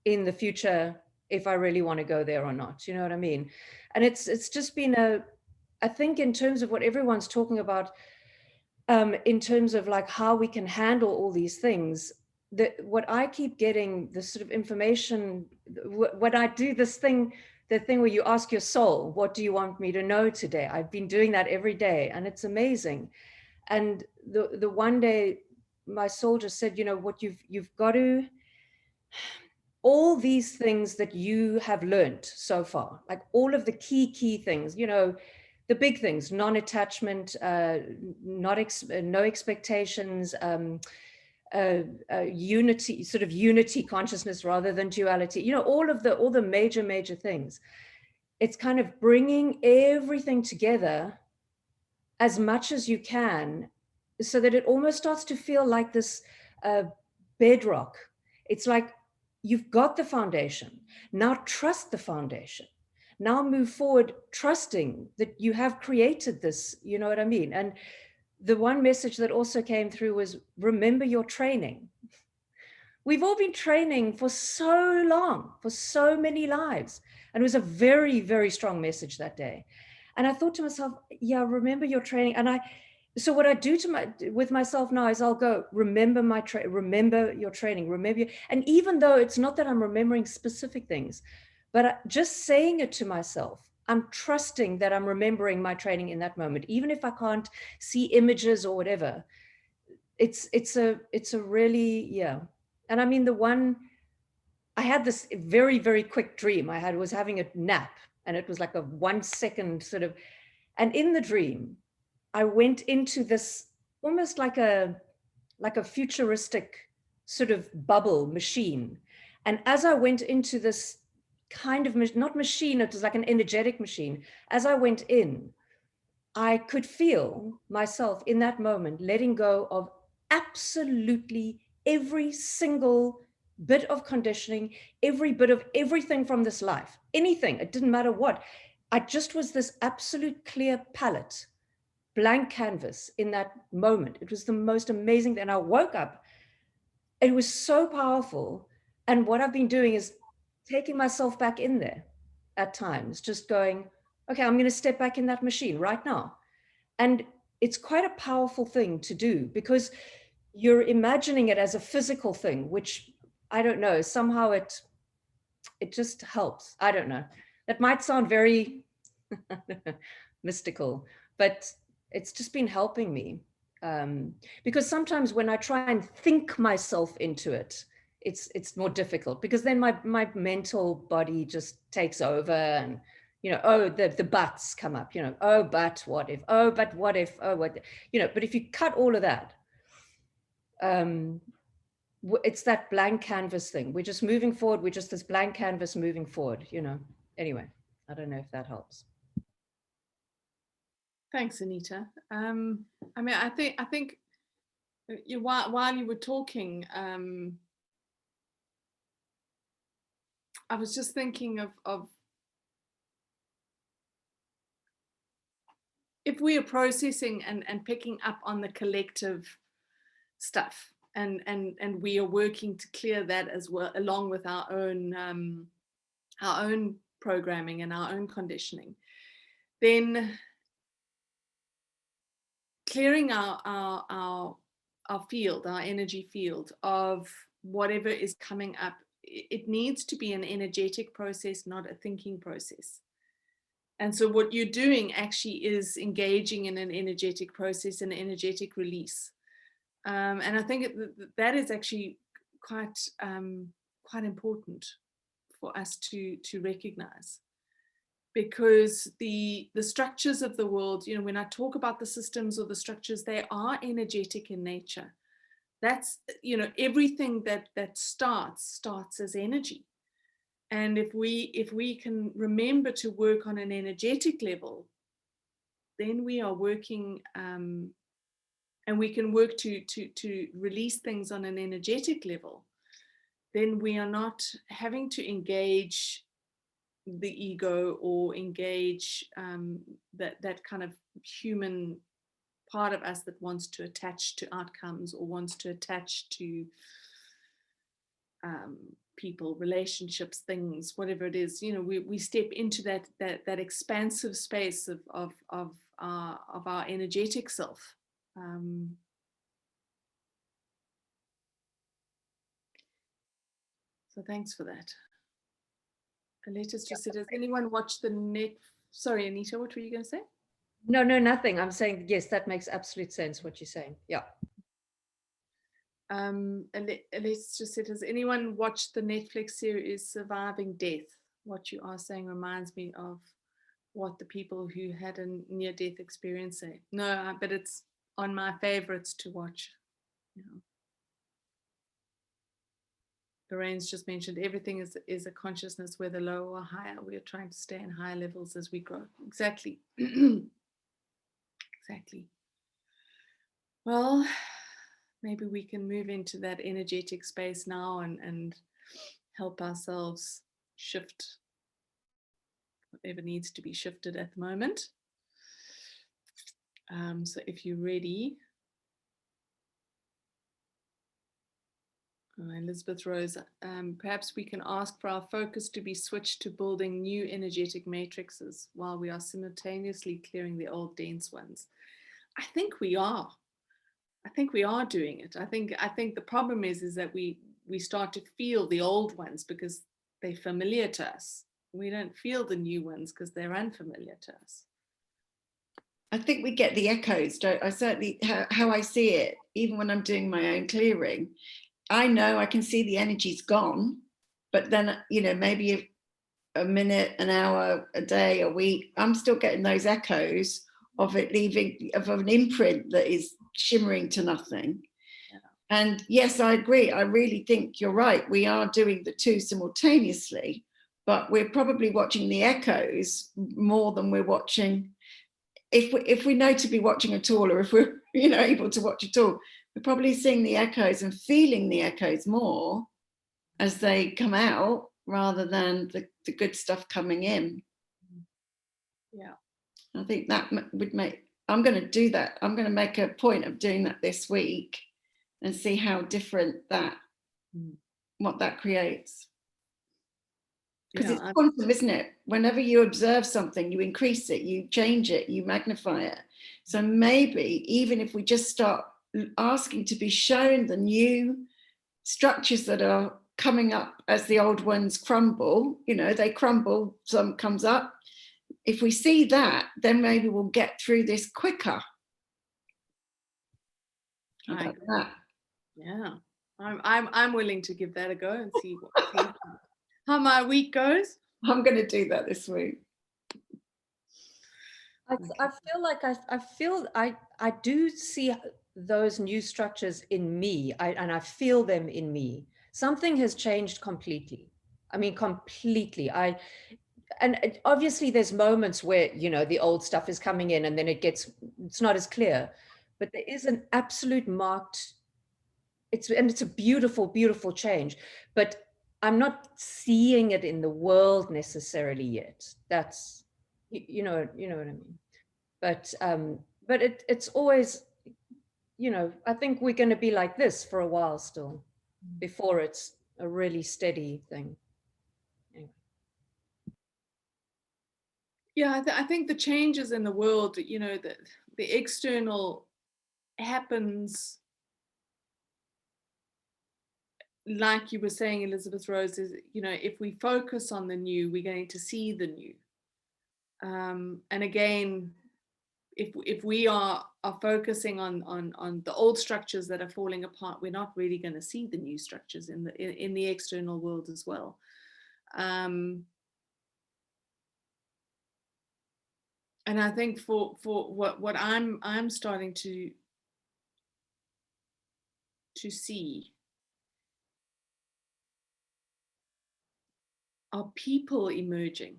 in the future if I really want to go there or not. You know what I mean? And it's just been I think in terms of what everyone's talking about, in terms of like how we can handle all these things, what I keep getting, the sort of information, when I do this thing, the thing where you ask your soul, what do you want me to know today? I've been doing that every day, and it's amazing. And the one day my soul just said, you know what, you've got to, all these things that you have learned so far, like all of the key things, you know, the big things, non-attachment, no expectations, unity, sort of unity consciousness rather than duality, you know, all the major things. It's kind of bringing everything together as much as you can, so that it almost starts to feel like this bedrock. It's like, you've got the foundation. Now trust the foundation. Now move forward, trusting that you have created this, you know what I mean? And the one message that also came through was, remember your training. We've all been training for so long, for so many lives. And it was a very, very strong message that day. And I thought to myself, yeah, remember your training. And so what I do with myself now is I'll go, remember remember your training, and even though it's not that I'm remembering specific things, but just saying it to myself, I'm trusting that I'm remembering my training in that moment, even if I can't see images or whatever. It's a really, yeah. And I mean, I had this very, very quick dream. Was having a nap, and it was like a 1 second sort of, and in the dream, I went into this almost like a futuristic sort of bubble machine. And as I went into this kind of, not machine, it was like an energetic machine. As I went in, I could feel myself in that moment letting go of absolutely every single bit of conditioning, every bit of everything from this life, anything, it didn't matter what. I just was this absolute clear palette, blank canvas in that moment. It was the most amazing thing. And I woke up, it was so powerful. And what I've been doing is taking myself back in there at times, just going, okay, I'm going to step back in that machine right now. And it's quite a powerful thing to do, because you're imagining it as a physical thing, which I don't know, somehow it just helps. I don't know. That might sound very mystical, but it's just been helping me. Because sometimes when I try and think myself into it, it's more difficult, because then my mental body just takes over, and, you know, oh, the buts come up, you know, oh, but what if, oh, but what if, oh, what, you know, but if you cut all of that, it's that blank canvas thing. We're just moving forward. We're just this blank canvas moving forward, you know. Anyway, I don't know if that helps. Thanks, Anita. I mean, I think while you were talking, I was just thinking of if we are processing and picking up on the collective stuff, and we are working to clear that as well, along with our own programming and our own conditioning, then clearing our field, our energy field of whatever is coming up. It needs to be an energetic process, not a thinking process. And so what you're doing actually is engaging in an energetic process, an energetic release. And I think that is actually quite important for us to recognize, because the structures of the world, you know, when I talk about the systems or the structures, they are energetic in nature. That's, you know, everything that starts as energy. And if we can remember to work on an energetic level, then we are working, and we can work to release things on an energetic level. Then we are not having to engage the ego or engage that kind of human part of us that wants to attach to outcomes or wants to attach to people, relationships, things, whatever it is. You know, we step into that expansive space of our energetic self. So thanks for that. Aleta's just said, has anyone watched the net? Sorry, Anita, what were you going to say? No, nothing. I'm saying, yes, that makes absolute sense what you're saying. Yeah. Aleta just said, has anyone watched the Netflix series Surviving Death? What you are saying reminds me of what the people who had a near-death experience say. No, but it's on my favorites to watch. You know. Lorraine's just mentioned everything is a consciousness, whether low or higher. We are trying to stay in higher levels as we grow. Exactly. Exactly. Well, maybe we can move into that energetic space now and help ourselves shift whatever needs to be shifted at the moment. So if you're ready, Elizabeth Rose, perhaps we can ask for our focus to be switched to building new energetic matrices while we are simultaneously clearing the old dense ones. I think we are. I think we are doing it. I think the problem is that we start to feel the old ones because they're familiar to us. We don't feel the new ones because they're unfamiliar to us. I think we get the echoes. I certainly, how I see it, even when I'm doing my own clearing, I know I can see the energy's gone, but then, you know, maybe a minute, an hour, a day, a week, I'm still getting those echoes of it leaving, of an imprint that is shimmering to nothing. Yeah. And yes, I agree. I really think you're right. We are doing the two simultaneously, but we're probably watching the echoes more than we're watching. If we know to be watching at all, or if we're, you know, able to watch at all, we're probably seeing the echoes and feeling the echoes more as they come out rather than the good stuff coming in. Yeah. I think that would make, I'm going to do that. I'm going to make a point of doing that this week and see how different that, what that creates. Because it's quantum, isn't it? Whenever you observe something, you increase it, you change it, you magnify it. So maybe even if we just start asking to be shown the new structures that are coming up as the old ones crumble, you know, they crumble, some comes up. If we see that, then maybe we'll get through this quicker. How about that? Yeah, I'm willing to give that a go and see how my week goes. I'm going to do that this week. I feel like I do see those new structures in me, and I feel them in me. Something has changed completely. I mean, completely. And obviously there's moments where, you know, the old stuff is coming in and then it's not as clear, but there is an absolute marked, it's a beautiful, beautiful change, but I'm not seeing it in the world necessarily yet. That's, you know what I mean? But it's always, you know, I think we're going to be like this for a while still before it's a really steady thing. Yeah, I think the changes in the world, you know, the external happens, like you were saying, Elizabeth Rose, is, you know, if we focus on the new, we're going to see the new. And again, if we are focusing on the old structures that are falling apart, we're not really going to see the new structures in the external world as well. And I think for what I'm starting to see are people emerging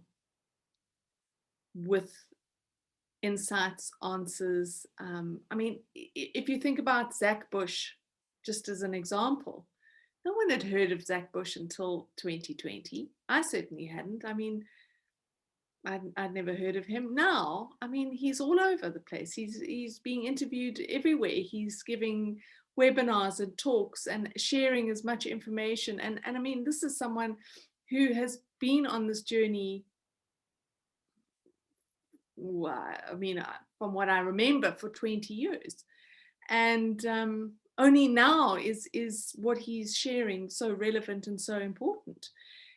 with insights, answers. I mean, if you think about Zach Bush, just as an example, no one had heard of Zach Bush until 2020. I certainly hadn't. I mean, I'd never heard of him. Now, I mean, he's all over the place. He's being interviewed everywhere. He's giving webinars and talks and sharing as much information. And I mean, this is someone who has been on this journey, I mean, from what I remember, for 20 years. And only now is what he's sharing so relevant and so important.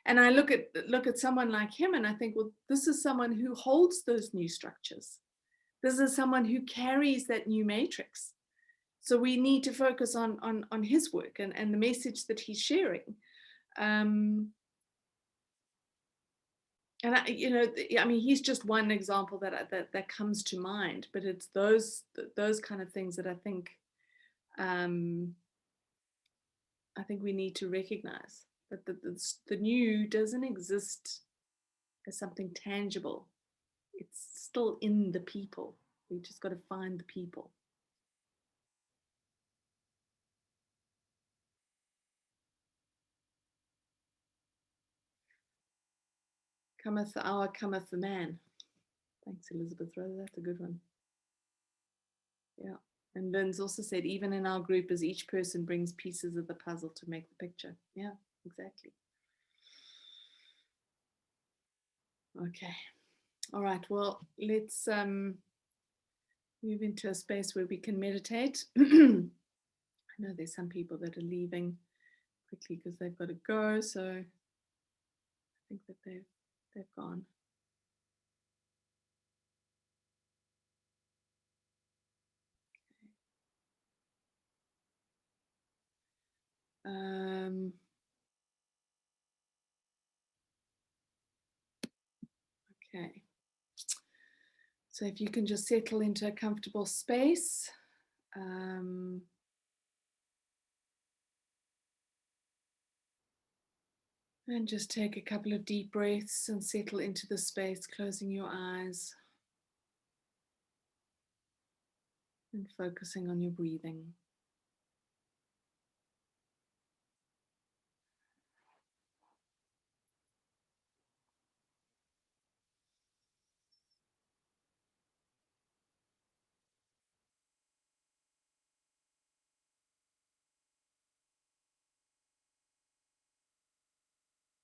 And I look at someone like him and I think, well, this is someone who holds those new structures. This is someone who carries that new matrix. So we need to focus on his work and the message that he's sharing. And you know, I mean, he's just one example that comes to mind. But it's those kind of things that I think we need to recognize, that the new doesn't exist as something tangible. It's still in the people. We just got to find the people. Cometh the hour, cometh the man. Thanks, Elizabeth Rose. That's a good one. Yeah. And Lynn's also said, even in our group, as each person brings pieces of the puzzle to make the picture. Yeah, exactly. Okay. All right. Well, let's move into a space where we can meditate. I know there's some people that are leaving quickly because they've got to go. So I think that they've gone. Okay. So if you can just settle into a comfortable space. And just take a couple of deep breaths and settle into the space, closing your eyes and focusing on your breathing.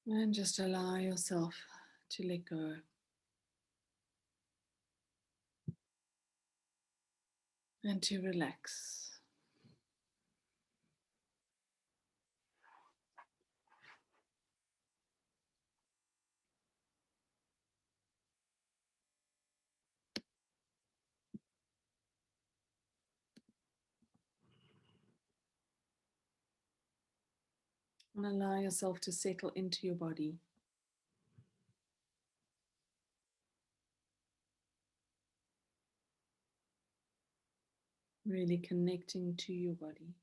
And just allow yourself to let go. And to relax. And allow yourself to settle into your body. Really connecting to your body.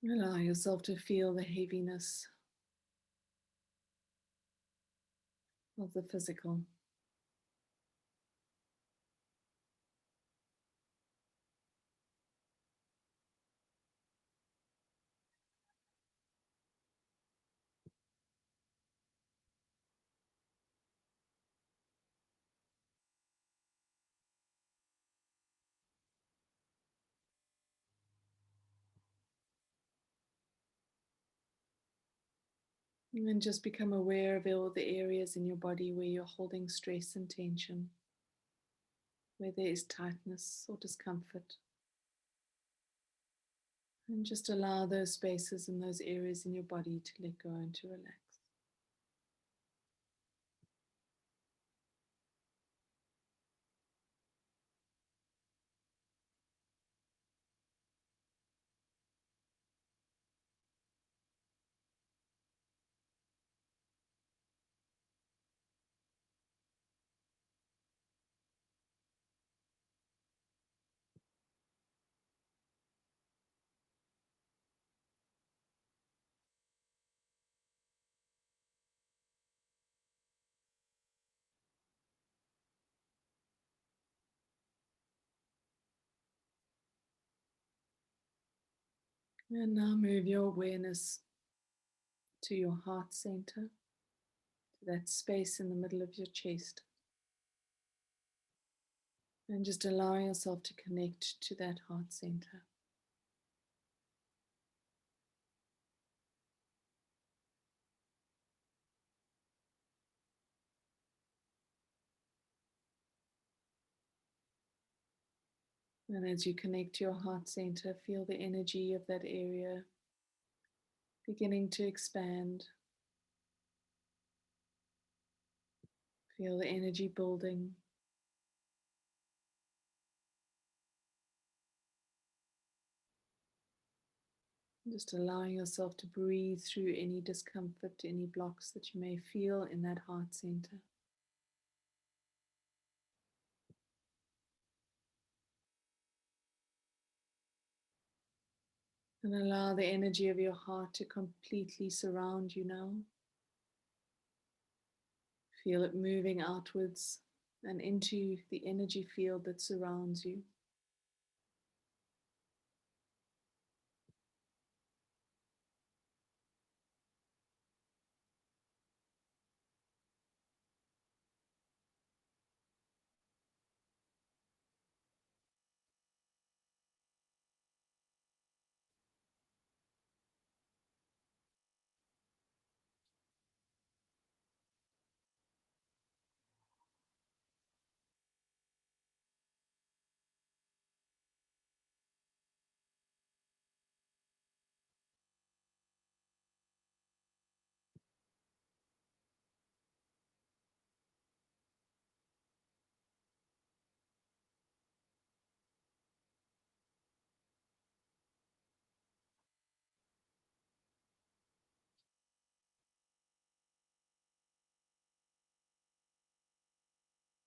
Allow yourself to feel the heaviness of the physical. And then just become aware of all the areas in your body where you're holding stress and tension, where there is tightness or discomfort. And just allow those spaces and those areas in your body to let go and to relax. And now move your awareness to your heart center, to that space in the middle of your chest. And just allow yourself to connect to that heart center. And as you connect to your heart center, feel the energy of that area beginning to expand. Feel the energy building. Just allowing yourself to breathe through any discomfort, any blocks that you may feel in that heart center. And allow the energy of your heart to completely surround you now. Feel it moving outwards and into the energy field that surrounds you.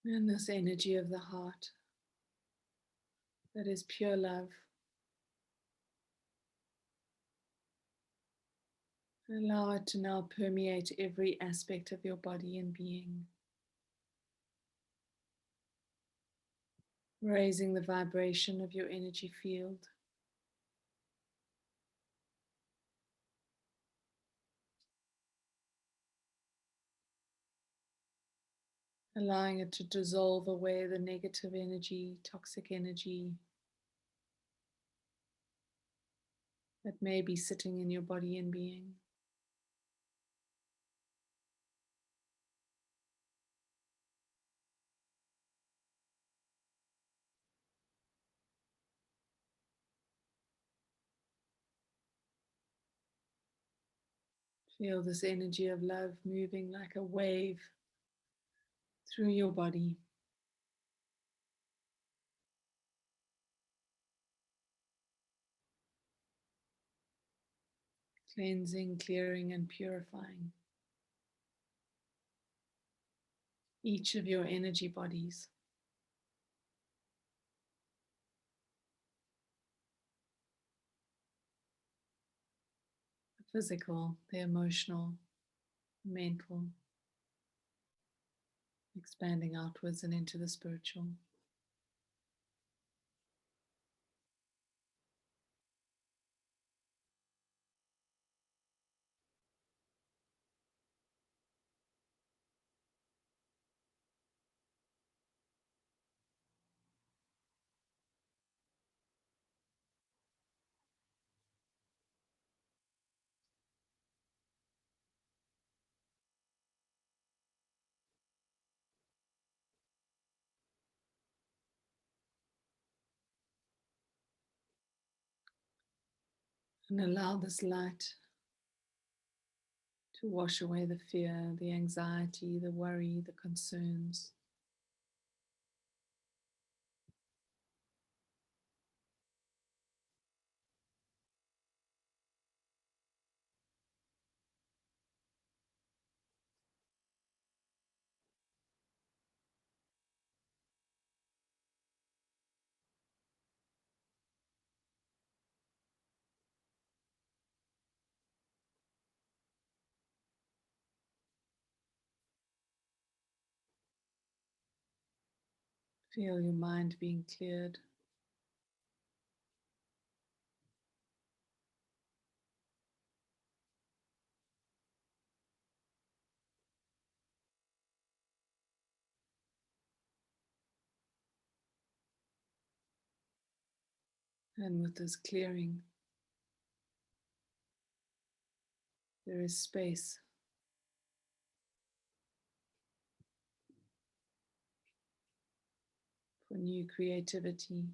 And this energy of the heart that is pure love. Allow it to now permeate every aspect of your body and being, raising the vibration of your energy field. Allowing it to dissolve away the negative energy, toxic energy that may be sitting in your body and being. Feel this energy of love moving like a wave through your body. Cleansing, clearing, and purifying each of your energy bodies. The physical, the emotional, mental, expanding outwards and into the spiritual. And allow this light to wash away the fear, the anxiety, the worry, the concerns. Feel your mind being cleared. And with this clearing, there is space for new creativity.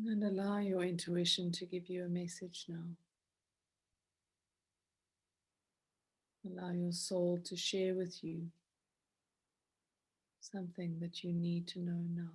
And allow your intuition to give you a message now. Allow your soul to share with you something that you need to know now.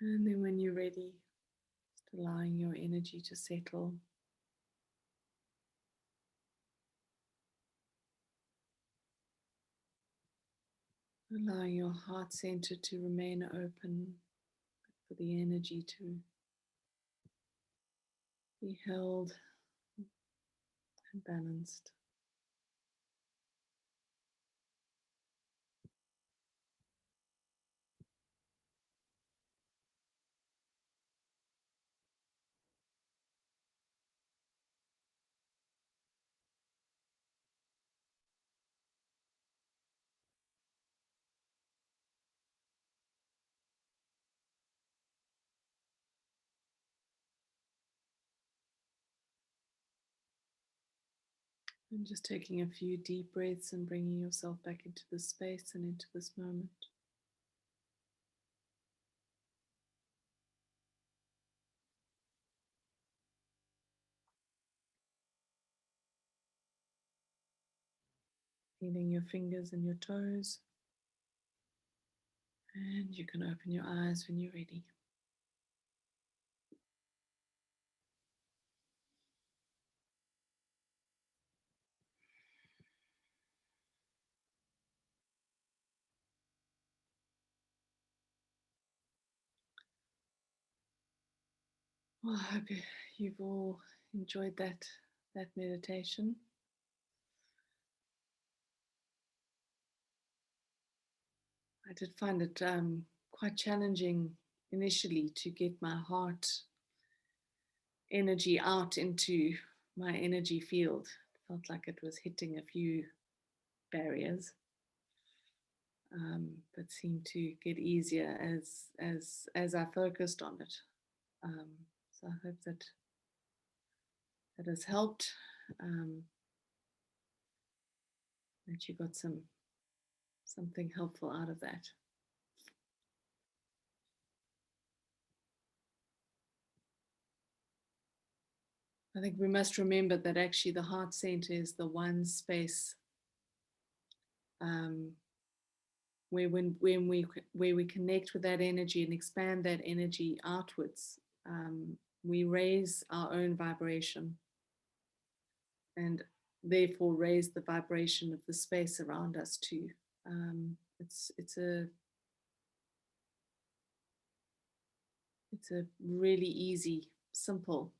And then when you're ready, just allowing your energy to settle. Allowing your heart center to remain open for the energy to Be held and balanced. And just taking a few deep breaths and bringing yourself back into this space and into this moment. Feeling your fingers and your toes. And you can open your eyes when you're ready. Well, I hope you've all enjoyed that meditation. I did find it quite challenging initially to get my heart energy out into my energy field. It felt like it was hitting a few barriers, but seemed to get easier as I focused on it. So I hope that has helped. That you got something helpful out of that. I think we must remember that actually the heart center is the one space where we connect with that energy and expand that energy outwards, we raise our own vibration and therefore raise the vibration of the space around us too. It's a really easy, simple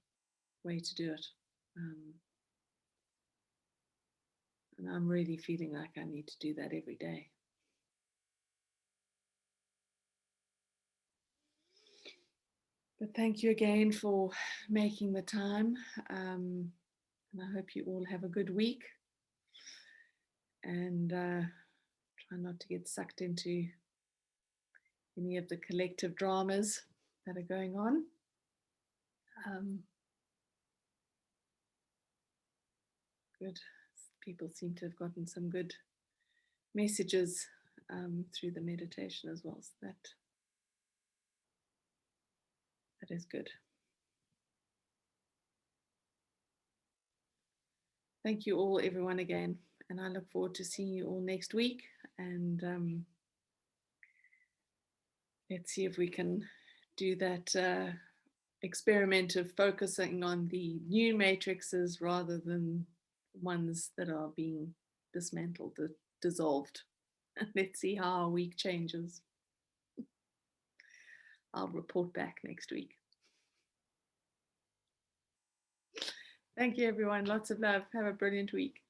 way to do it. And I'm really feeling like I need to do that every day. But thank you again for making the time. And I hope you all have a good week. And try not to get sucked into any of the collective dramas that are going on. Good. People seem to have gotten some good messages through the meditation as well. So that is good. Thank you all, everyone, again. And I look forward to seeing you all next week. And let's see if we can do that experiment of focusing on the new matrices rather than ones that are being dismantled, dissolved. Let's see how our week changes. I'll report back next week. Thank you, everyone. Lots of love. Have a brilliant week.